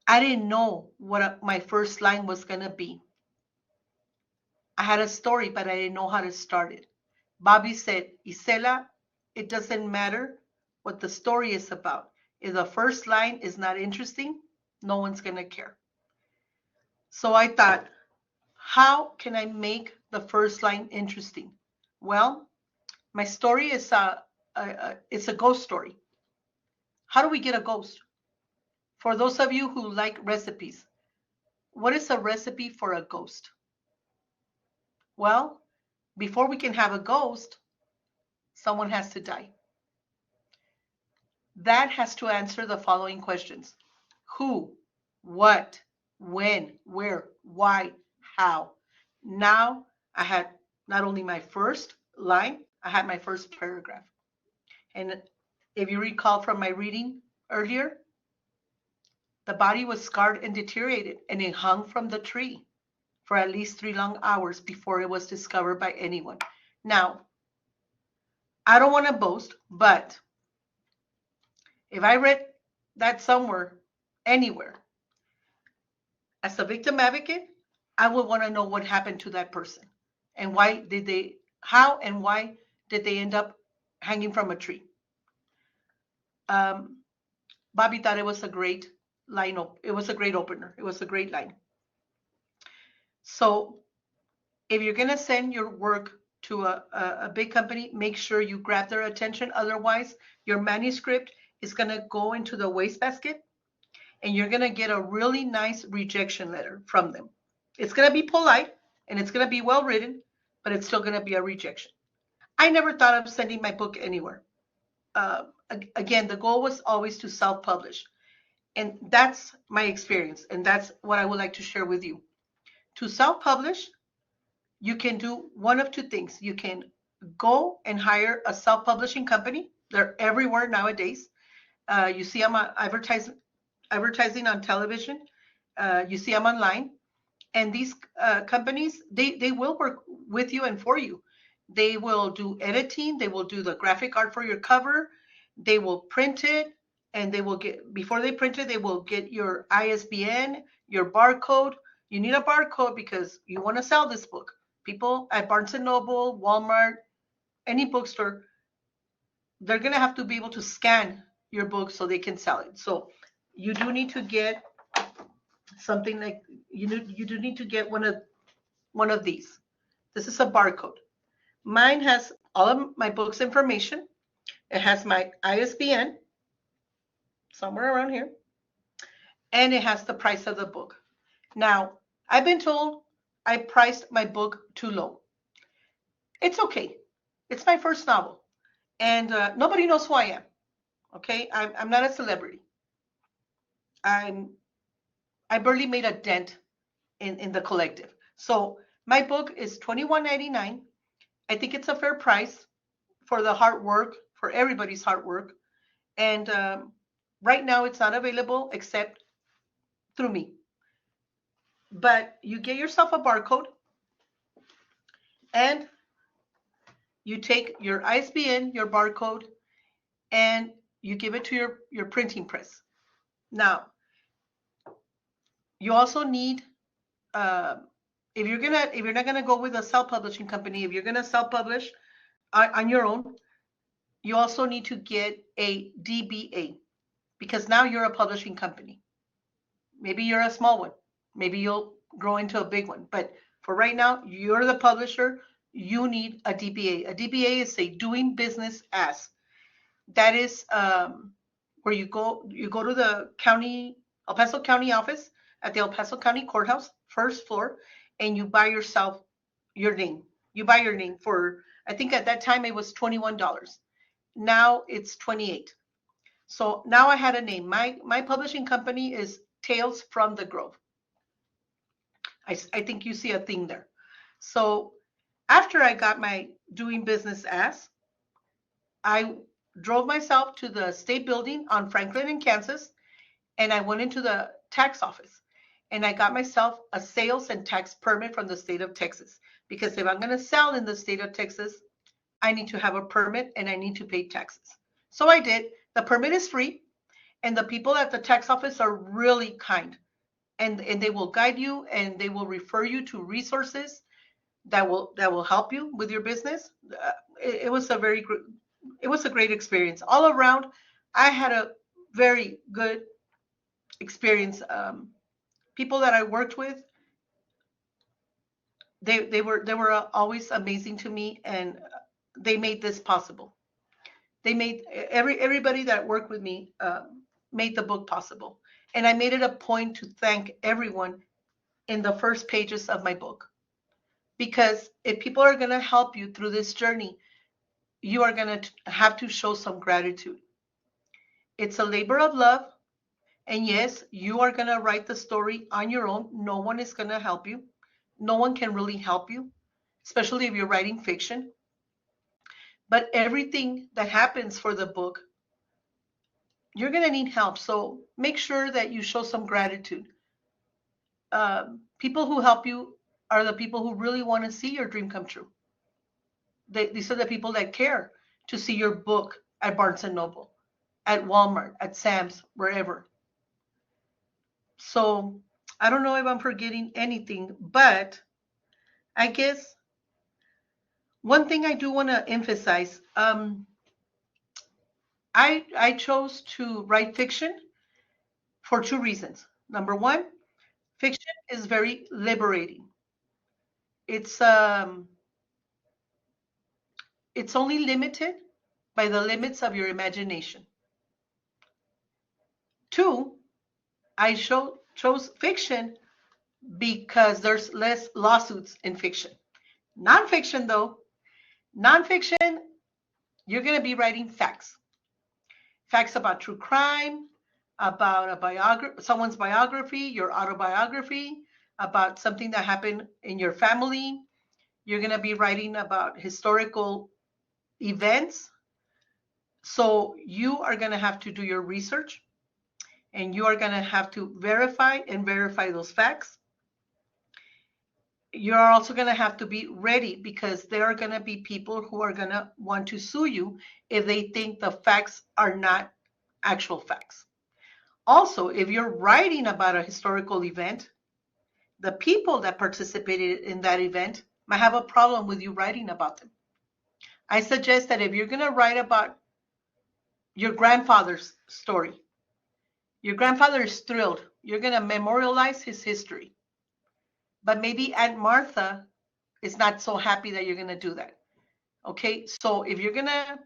I didn't know what my first line was going to be. I had a story, but I didn't know how to start it. Bobby said, Isela, it doesn't matter what the story is about. If the first line is not interesting, no one's going to care. So I thought, how can I make the first line interesting? Well, my story is it's a ghost story. How do we get a ghost? For those of you who like recipes, what is a recipe for a ghost? Well, before we can have a ghost, someone has to die. That has to answer the following questions. Who, what, when, where, why, how. Now I had not only my first line, I had my first paragraph. And if you recall from my reading earlier, the body was scarred and deteriorated, and it hung from the tree for at least 3 long hours before it was discovered by anyone. Now, I don't want to boast, but if I read that somewhere, anywhere, as a victim advocate, I would want to know what happened to that person and how and why did they end up hanging from a tree. Bobby thought it was a great line. It was a great opener. It was a great line. So if you're going to send your work to a big company, make sure you grab their attention. Otherwise, your manuscript is going to go into the wastebasket and you're going to get a really nice rejection letter from them. It's going to be polite and it's going to be well written, but it's still going to be a rejection. I never thought of sending my book anywhere. Again, the goal was always to self-publish. And that's my experience. And that's what I would like to share with you. To self-publish, you can do one of two things. You can go and hire a self-publishing company. They're everywhere nowadays. You see them advertising on television. You see them online. And these companies, they will work with you and for you. They will do editing. They will do the graphic art for your cover. They will print it. And they will before they print it, they will get your ISBN, your barcode. You need a barcode because you want to sell this book. People at Barnes & Noble, Walmart, any bookstore, they're going to have to be able to scan your book so they can sell it. So you do need to get something like, you do need to get one of these. This is a barcode. Mine has all of my book's information. It has my ISBN somewhere around here, and it has the price of the book. Now, I've been told I priced my book too low. It's okay. It's my first novel, and nobody knows who I am. Okay, I'm not a celebrity. I barely made a dent in the collective. So my book is $21.99. I think it's a fair price for the hard work, for everybody's hard work. And right now it's not available except through me. But you get yourself a barcode and you take your ISBN, your barcode, and you give it to your printing press. Now, you also need, if you're not gonna go with a self-publishing company, if you're gonna self-publish on your own, you also need to get a DBA, because now you're a publishing company. Maybe you're a small one. Maybe you'll grow into a big one. But for right now, you're the publisher. You need a DBA. A DBA is a doing business as. That is where you go to the El Paso County office at the El Paso County Courthouse, first floor, and you buy yourself your name. You buy your name for, I think at that time it was $21. Now it's $28. So now I had a name. My publishing company is Tales from the Grove. I think you see a thing there. So after I got my doing business as, I drove myself to the state building on Franklin in Kansas, and I went into the tax office, and I got myself a sales and tax permit from the state of Texas, because if I'm going to sell in the state of Texas, I need to have a permit and I need to pay taxes. So I did. The permit is free, and the people at the tax office are really kind, and they will guide you and they will refer you to resources that will help you with your business. It was a great experience all around. I had a very good experience. People that I worked with, they were always amazing to me, and they made this possible. They made everybody that worked with me made the book possible, and I made it a point to thank everyone in the first pages of my book, because if people are going to help you through this journey, you are going to have to show some gratitude. It's a labor of love, and yes, you are going to write the story on your own. No one is going to help you. No one can really help you, especially if you're writing fiction. But everything that happens for the book, you're going to need help. So make sure that you show some gratitude. People who help you are the people who really want to see your dream come true. These are the people that care to see your book at Barnes & Noble, at Walmart, at Sam's, wherever. So I don't know if I'm forgetting anything, but I guess one thing I do want to emphasize, I chose to write fiction for two reasons. Number one, fiction is very liberating. It's only limited by the limits of your imagination. Two, I chose fiction because there's less lawsuits in fiction. Nonfiction, though, you're going to be writing facts. Facts about true crime, about someone's biography, your autobiography, about something that happened in your family. You're going to be writing about historical events. So you are going to have to do your research, and you are going to have to verify those facts. You're also going to have to be ready, because there are going to be people who are going to want to sue you if they think the facts are not actual facts. Also, if you're writing about a historical event, the people that participated in that event might have a problem with you writing about them. I suggest that if you're going to write about your grandfather's story. Your grandfather is thrilled. You're going to memorialize his history. But maybe Aunt Martha is not so happy that you're going to do that. Okay, so if you're going to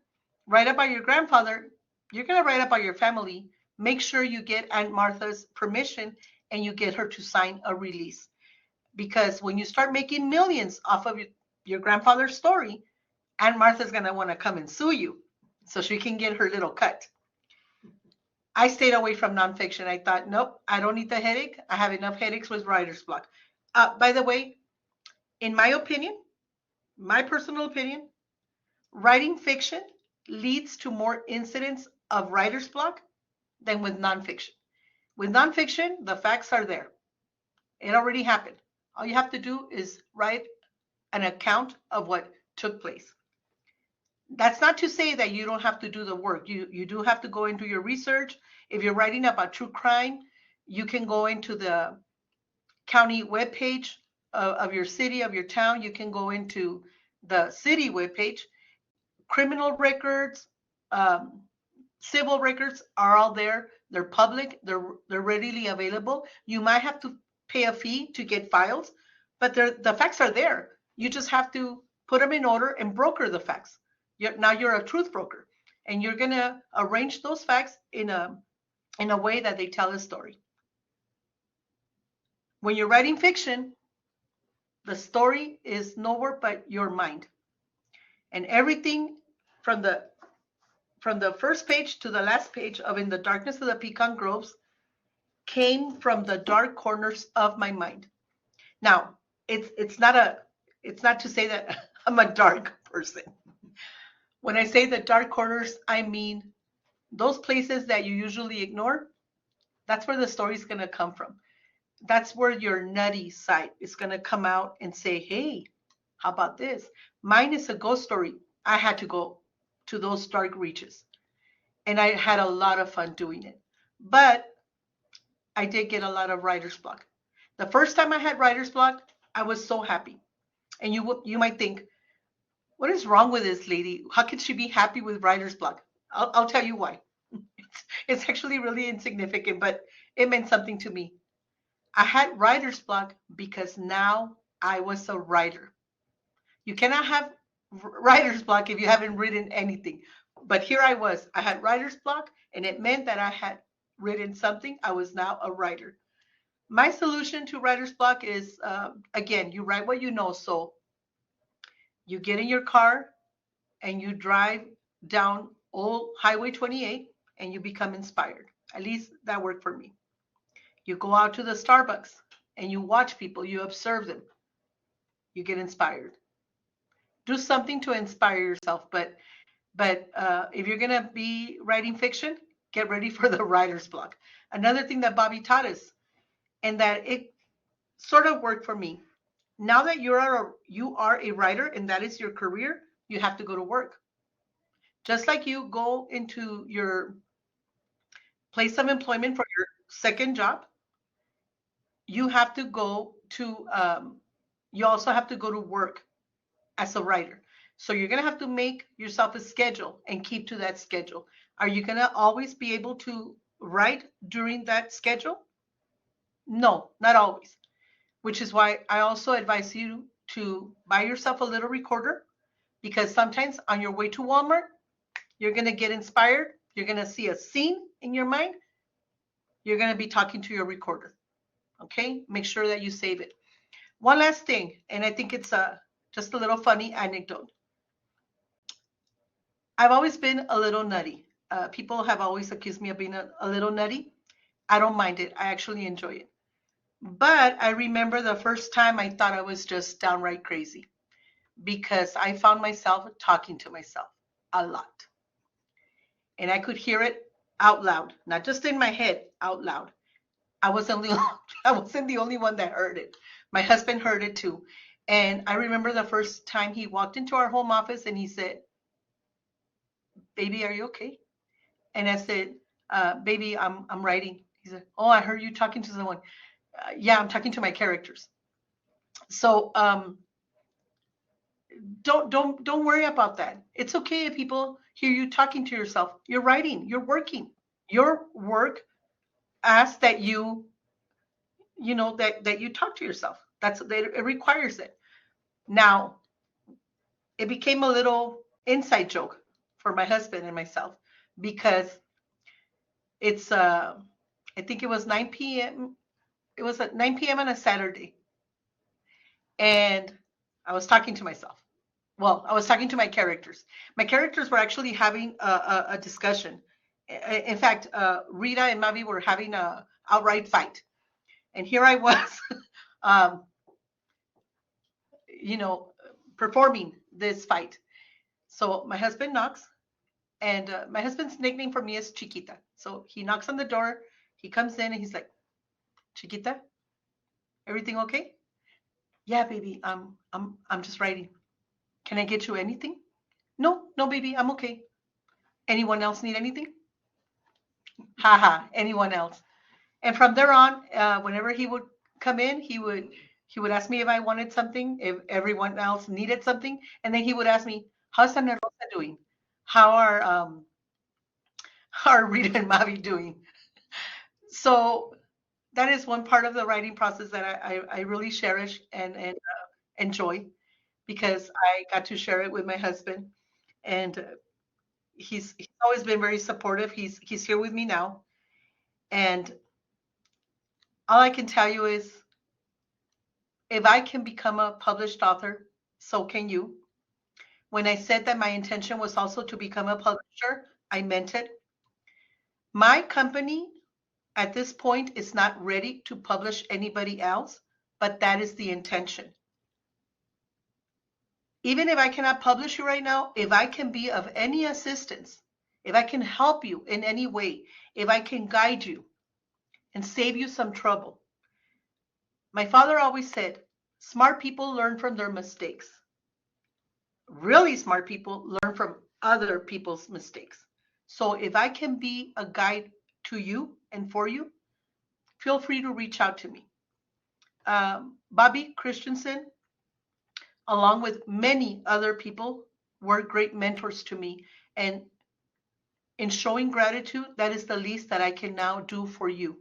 write about your grandfather, you're going to write about your family. Make sure you get Aunt Martha's permission and you get her to sign a release. Because when you start making millions off of your grandfather's story, Aunt Martha's going to want to come and sue you so she can get her little cut. I stayed away from nonfiction. I thought, nope, I don't need the headache. I have enough headaches with writer's block. By the way, in my opinion, my personal opinion, writing fiction leads to more incidents of writer's block than with nonfiction. With nonfiction, the facts are there. It already happened. All you have to do is write an account of what took place. That's not to say that you don't have to do the work. You do have to go into your research. If you're writing about true crime, you can go into the county webpage of your city, of your town. You can go into the city webpage. Criminal records, civil records are all there. They're public. They're readily available. You might have to pay a fee to get files, but the facts are there. You just have to put them in order and broker the facts. Now you're a truth broker, and you're going to arrange those facts in a way that they tell a story. When you're writing fiction, the story is nowhere but your mind. And everything from the first page to the last page of In the Darkness of the Pecan Groves came from the dark corners of my mind. Now, it's not to say that I'm a dark person. When I say the dark corners, I mean those places that you usually ignore. That's where the story's going to come from. That's where your nutty side is going to come out and say, hey, how about this? Mine is a ghost story. I had to go to those dark reaches. And I had a lot of fun doing it. But I did get a lot of writer's block. The first time I had writer's block, I was so happy. And you might think, what is wrong with this lady? How can she be happy with writer's block? I'll tell you why. It's actually really insignificant, but it meant something to me. I had writer's block because now I was a writer. You cannot have writer's block if you haven't written anything. But here I was. I had writer's block, and it meant that I had written something. I was now a writer. My solution to writer's block is, again, you write what you know. So you get in your car and you drive down old Highway 28 and you become inspired. At least that worked for me. You go out to the Starbucks and you watch people, you observe them. You get inspired. Do something to inspire yourself. But if you're going to be writing fiction, get ready for the writer's block. Another thing that Bobby taught us, and that it sort of worked for me. Now that you are a writer and that is your career, you have to go to work. Just like you go into your place of employment for your second job, you have to go to, you also have to go to work as a writer. So you're going to have to make yourself a schedule and keep to that schedule. Are you going to always be able to write during that schedule? No, not always. Which is why I also advise you to buy yourself a little recorder, because sometimes on your way to Walmart, you're going to get inspired. You're going to see a scene in your mind. You're going to be talking to your recorder. Okay? Make sure that you save it. One last thing, and I think it's just a little funny anecdote. I've always been a little nutty. People have always accused me of being a little nutty. I don't mind it. I actually enjoy it. But I remember the first time I thought I was just downright crazy, because I found myself talking to myself a lot. And I could hear it out loud, not just in my head, out loud. I wasn't the only one that heard it. My husband heard it too. And I remember the first time he walked into our home office and he said, "Baby, are you okay?" And I said, "Baby, I'm writing." He said, "Oh, I heard you talking to someone." Yeah, I'm talking to my characters. So don't worry about that. It's okay if people hear you talking to yourself. You're writing, you're working. Your work asks that that you talk to yourself. It requires it. Now, it became a little inside joke for my husband and myself because it's I think it was 9 p.m. It was at 9 p.m. on a Saturday, and I was talking to myself. Well, I was talking to my characters. My characters were actually having a discussion. In fact, Rita and Mavi were having a outright fight, and here I was, um, you know, performing this fight. So my husband knocks, and my husband's nickname for me is Chiquita. So he knocks on the door. He comes in and he's like, "Chiquita, everything okay?" "Yeah, baby. I'm just writing. Can I get you anything?" "No, no, baby. I'm okay." "Anyone else need anything?" Haha, anyone else. And from there on, whenever he would come in, he would ask me if I wanted something, if everyone else needed something, and then he would ask me, "How's Ana Rosa doing? How are Rita and Mavi doing?" So that is one part of the writing process that I really cherish and enjoy because I got to share it with my husband, and he's always been very supportive. He's here with me now, and all I can tell you is if I can become a published author, so can you. When I said that my intention was also to become a publisher, I meant it. My company at this point is not ready to publish anybody else, but that is the intention. Even if I cannot publish you right now, if I can be of any assistance, if I can help you in any way, if I can guide you and save you some trouble. My father always said, smart people learn from their mistakes. Really smart people learn from other people's mistakes. So if I can be a guide to you and for you, feel free to reach out to me. Bobby Christensen, along with many other people, were great mentors to me. And in showing gratitude, that is the least that I can now do for you,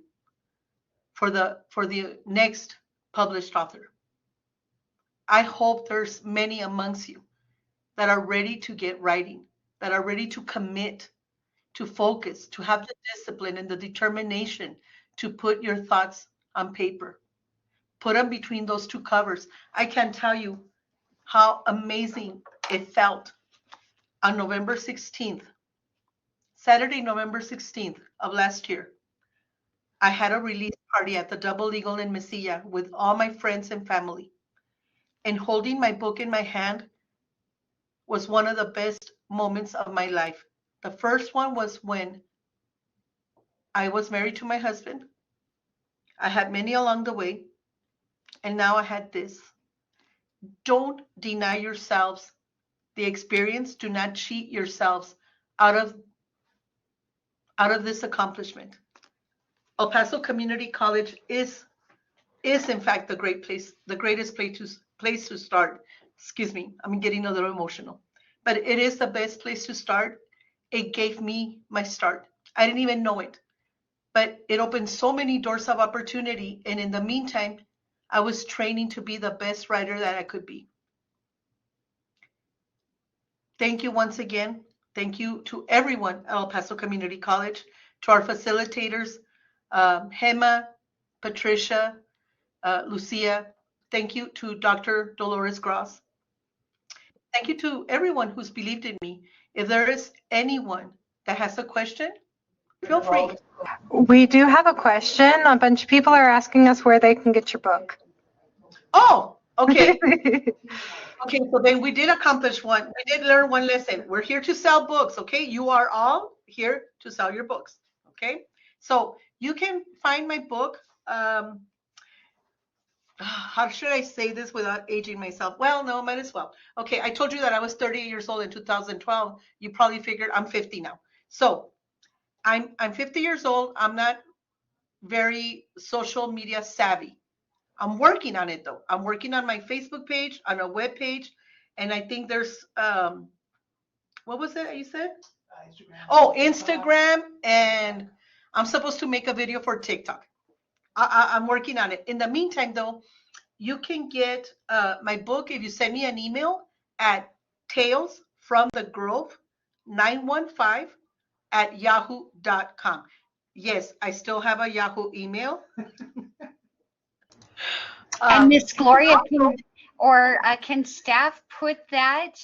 for the next published author. I hope there's many amongst you that are ready to get writing, that are ready to commit, to focus, to have the discipline and the determination to put your thoughts on paper. Put them between those two covers. I can't tell you how amazing it felt on November 16th, Saturday, November 16th of last year. I had a release party at the Double Eagle in Mesilla with all my friends and family. And holding my book in my hand was one of the best moments of my life. The first one was when I was married to my husband. I had many along the way, and now I had this. Don't deny yourselves the experience. Do not cheat yourselves out of this accomplishment. El Paso Community College is in fact the greatest place to start. Excuse me, I'm getting a little emotional. But it is the best place to start. It gave me my start. I didn't even know it, but it opened so many doors of opportunity. And in the meantime, I was training to be the best writer that I could be. Thank you once again. Thank you to everyone at El Paso Community College, to our facilitators, Gemma, Patricia, Lucia. Thank you to Dr. Dolores Gross. Thank you to everyone who's believed in me. If there is anyone that has a question, feel free. We do have a question. A bunch of people are asking us where they can get your book. Oh, okay. Okay, so then we did accomplish one. We did learn one lesson. We're here to sell books, okay? You are all here to sell your books, okay? So you can find my book. How should I say this without aging myself? Well, no, might as well. Okay, I told you that I was 38 years old in 2012. You probably figured I'm 50 now. So I'm 50 years old. I'm not very social media savvy. I'm working on it though. I'm working on my Facebook page, on a web page, and I think there's What was it you said? Oh, Instagram, and I'm supposed to make a video for TikTok. I'm working on it. In the meantime, though, you can get my book if you send me an email at talesfromthegrove915@yahoo.com. Yes, I still have a Yahoo email. And Miss Gloria, also, can staff put that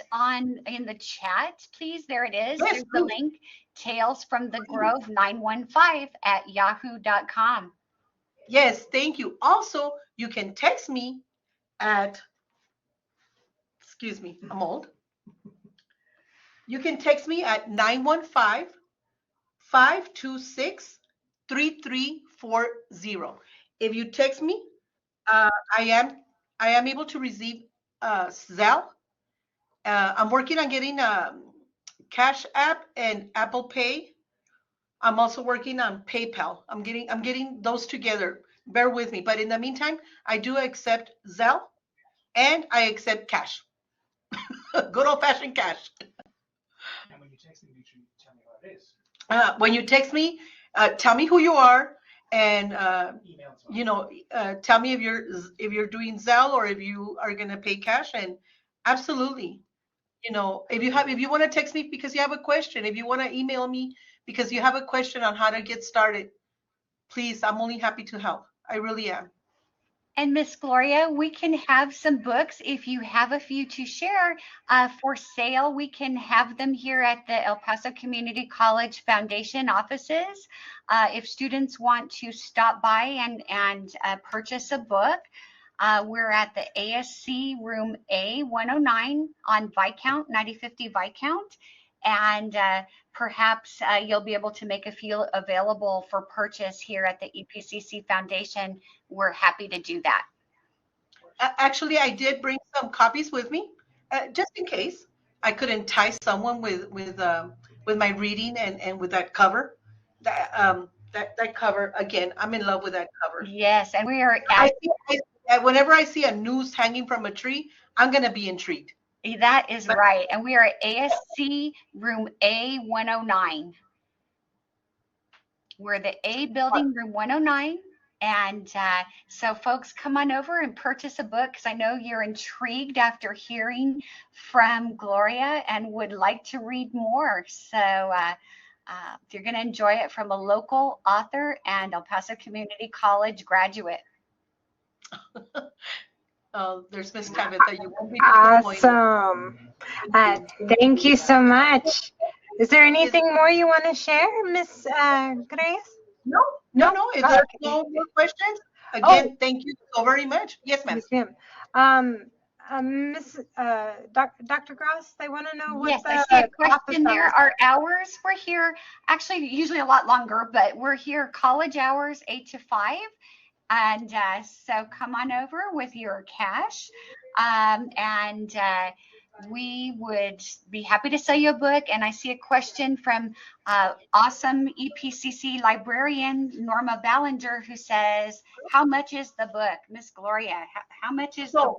in the chat, please? There it is. yes, There's the please. link, talesfromthegrove915@yahoo.com. Yes, thank you. Also, you can text me at, excuse me, I'm old. You can text me at 915-526-3340. If you text me, I am able to receive Zelle. I'm working on getting Cash App and Apple Pay. I'm also working on PayPal. I'm getting those together. Bear with me. But in the meantime, I do accept Zelle and I accept cash. Good old fashioned cash. And when you text me, make sure you tell me what it is. When you text me, tell me who you are, and tell me if you're doing Zelle or if you are gonna pay cash. And absolutely, if you want to text me because you have a question, if you want to email me because you have a question on how to get started, please, I'm only happy to help. I really am. And Miss Gloria, we can have some books if you have a few to share for sale. We can have them here at the El Paso Community College Foundation offices. If students want to stop by and purchase a book, we're at the ASC room A109 on Viscount, 9050 Viscount. And perhaps you'll be able to make a few available for purchase here at the EPCC Foundation. We're happy to do that. Actually, I did bring some copies with me, just in case I could entice someone with my reading and with that cover. That cover again. I'm in love with that cover. Yes, and we are. Whenever I see a noose hanging from a tree, I'm gonna be intrigued. That is right, and we are at ASC room A109. We're the A building, room 109. And so folks, come on over and purchase a book, because I know you're intrigued after hearing from Gloria and would like to read more. So you're going to enjoy it from a local author and El Paso Community College graduate. There's Miss Tabitha. You won't be disappointed. Awesome. Thank you so much. Is there anything more you want to share, Miss Grace? No. If there's no more questions, again, thank you so very much. Yes, ma'am. Yes, ma'am. Dr. Graells, they want to know what yes, I see a question there. Our hours, we're here, actually usually a lot longer, but we're here college hours 8 to 5. And so come on over with your cash, and we would be happy to sell you a book. And I see a question from awesome EPCC librarian Norma Ballinger, who says, how much is the book? Miss Gloria, how much is the book?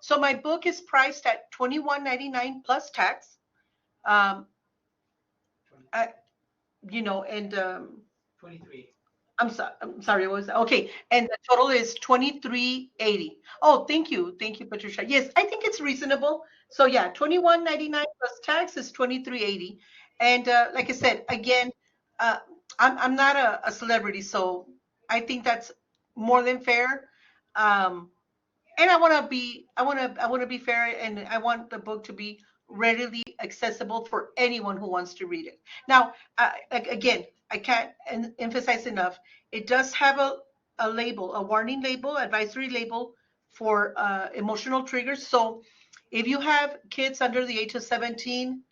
So my book is priced at $21.99 plus tax. And 23. I'm sorry. What was that? Okay, and the total is $23.80. Oh, thank you, Patricia. Yes, I think it's reasonable. So yeah, $21.99 plus tax is $23.80. And like I said, again, I'm not a celebrity, so I think that's more than fair. And I want to be fair, and I want the book to be readily accessible for anyone who wants to read it. Now, again, I can't emphasize enough. It does have a label, a warning label, advisory label for emotional triggers. So if you have kids under the age of 17,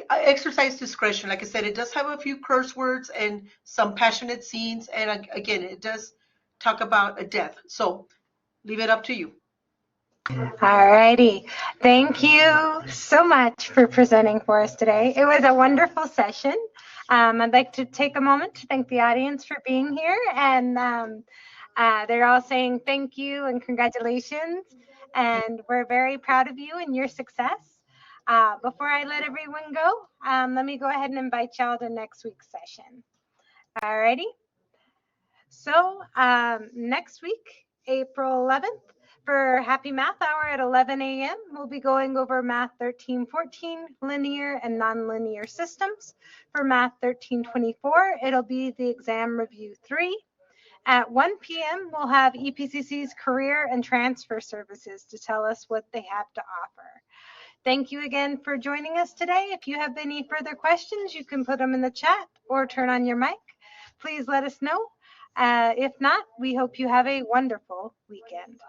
exercise discretion. Like I said, it does have a few curse words and some passionate scenes. And again, it does talk about a death. So leave it up to you. All righty. Thank you so much for presenting for us today. It was a wonderful session. I'd like to take a moment to thank the audience for being here. And they're all saying thank you and congratulations. And we're very proud of you and your success. Before I let everyone go, let me go ahead and invite y'all to next week's session. Alrighty. So next week, April 11th, for Happy Math Hour at 11 a.m., we'll be going over Math 1314, linear and nonlinear systems. For Math 1324, it'll be the exam review 3. At 1 p.m., we'll have EPCC's career and transfer services to tell us what they have to offer. Thank you again for joining us today. If you have any further questions, you can put them in the chat or turn on your mic. Please let us know. If not, we hope you have a wonderful weekend.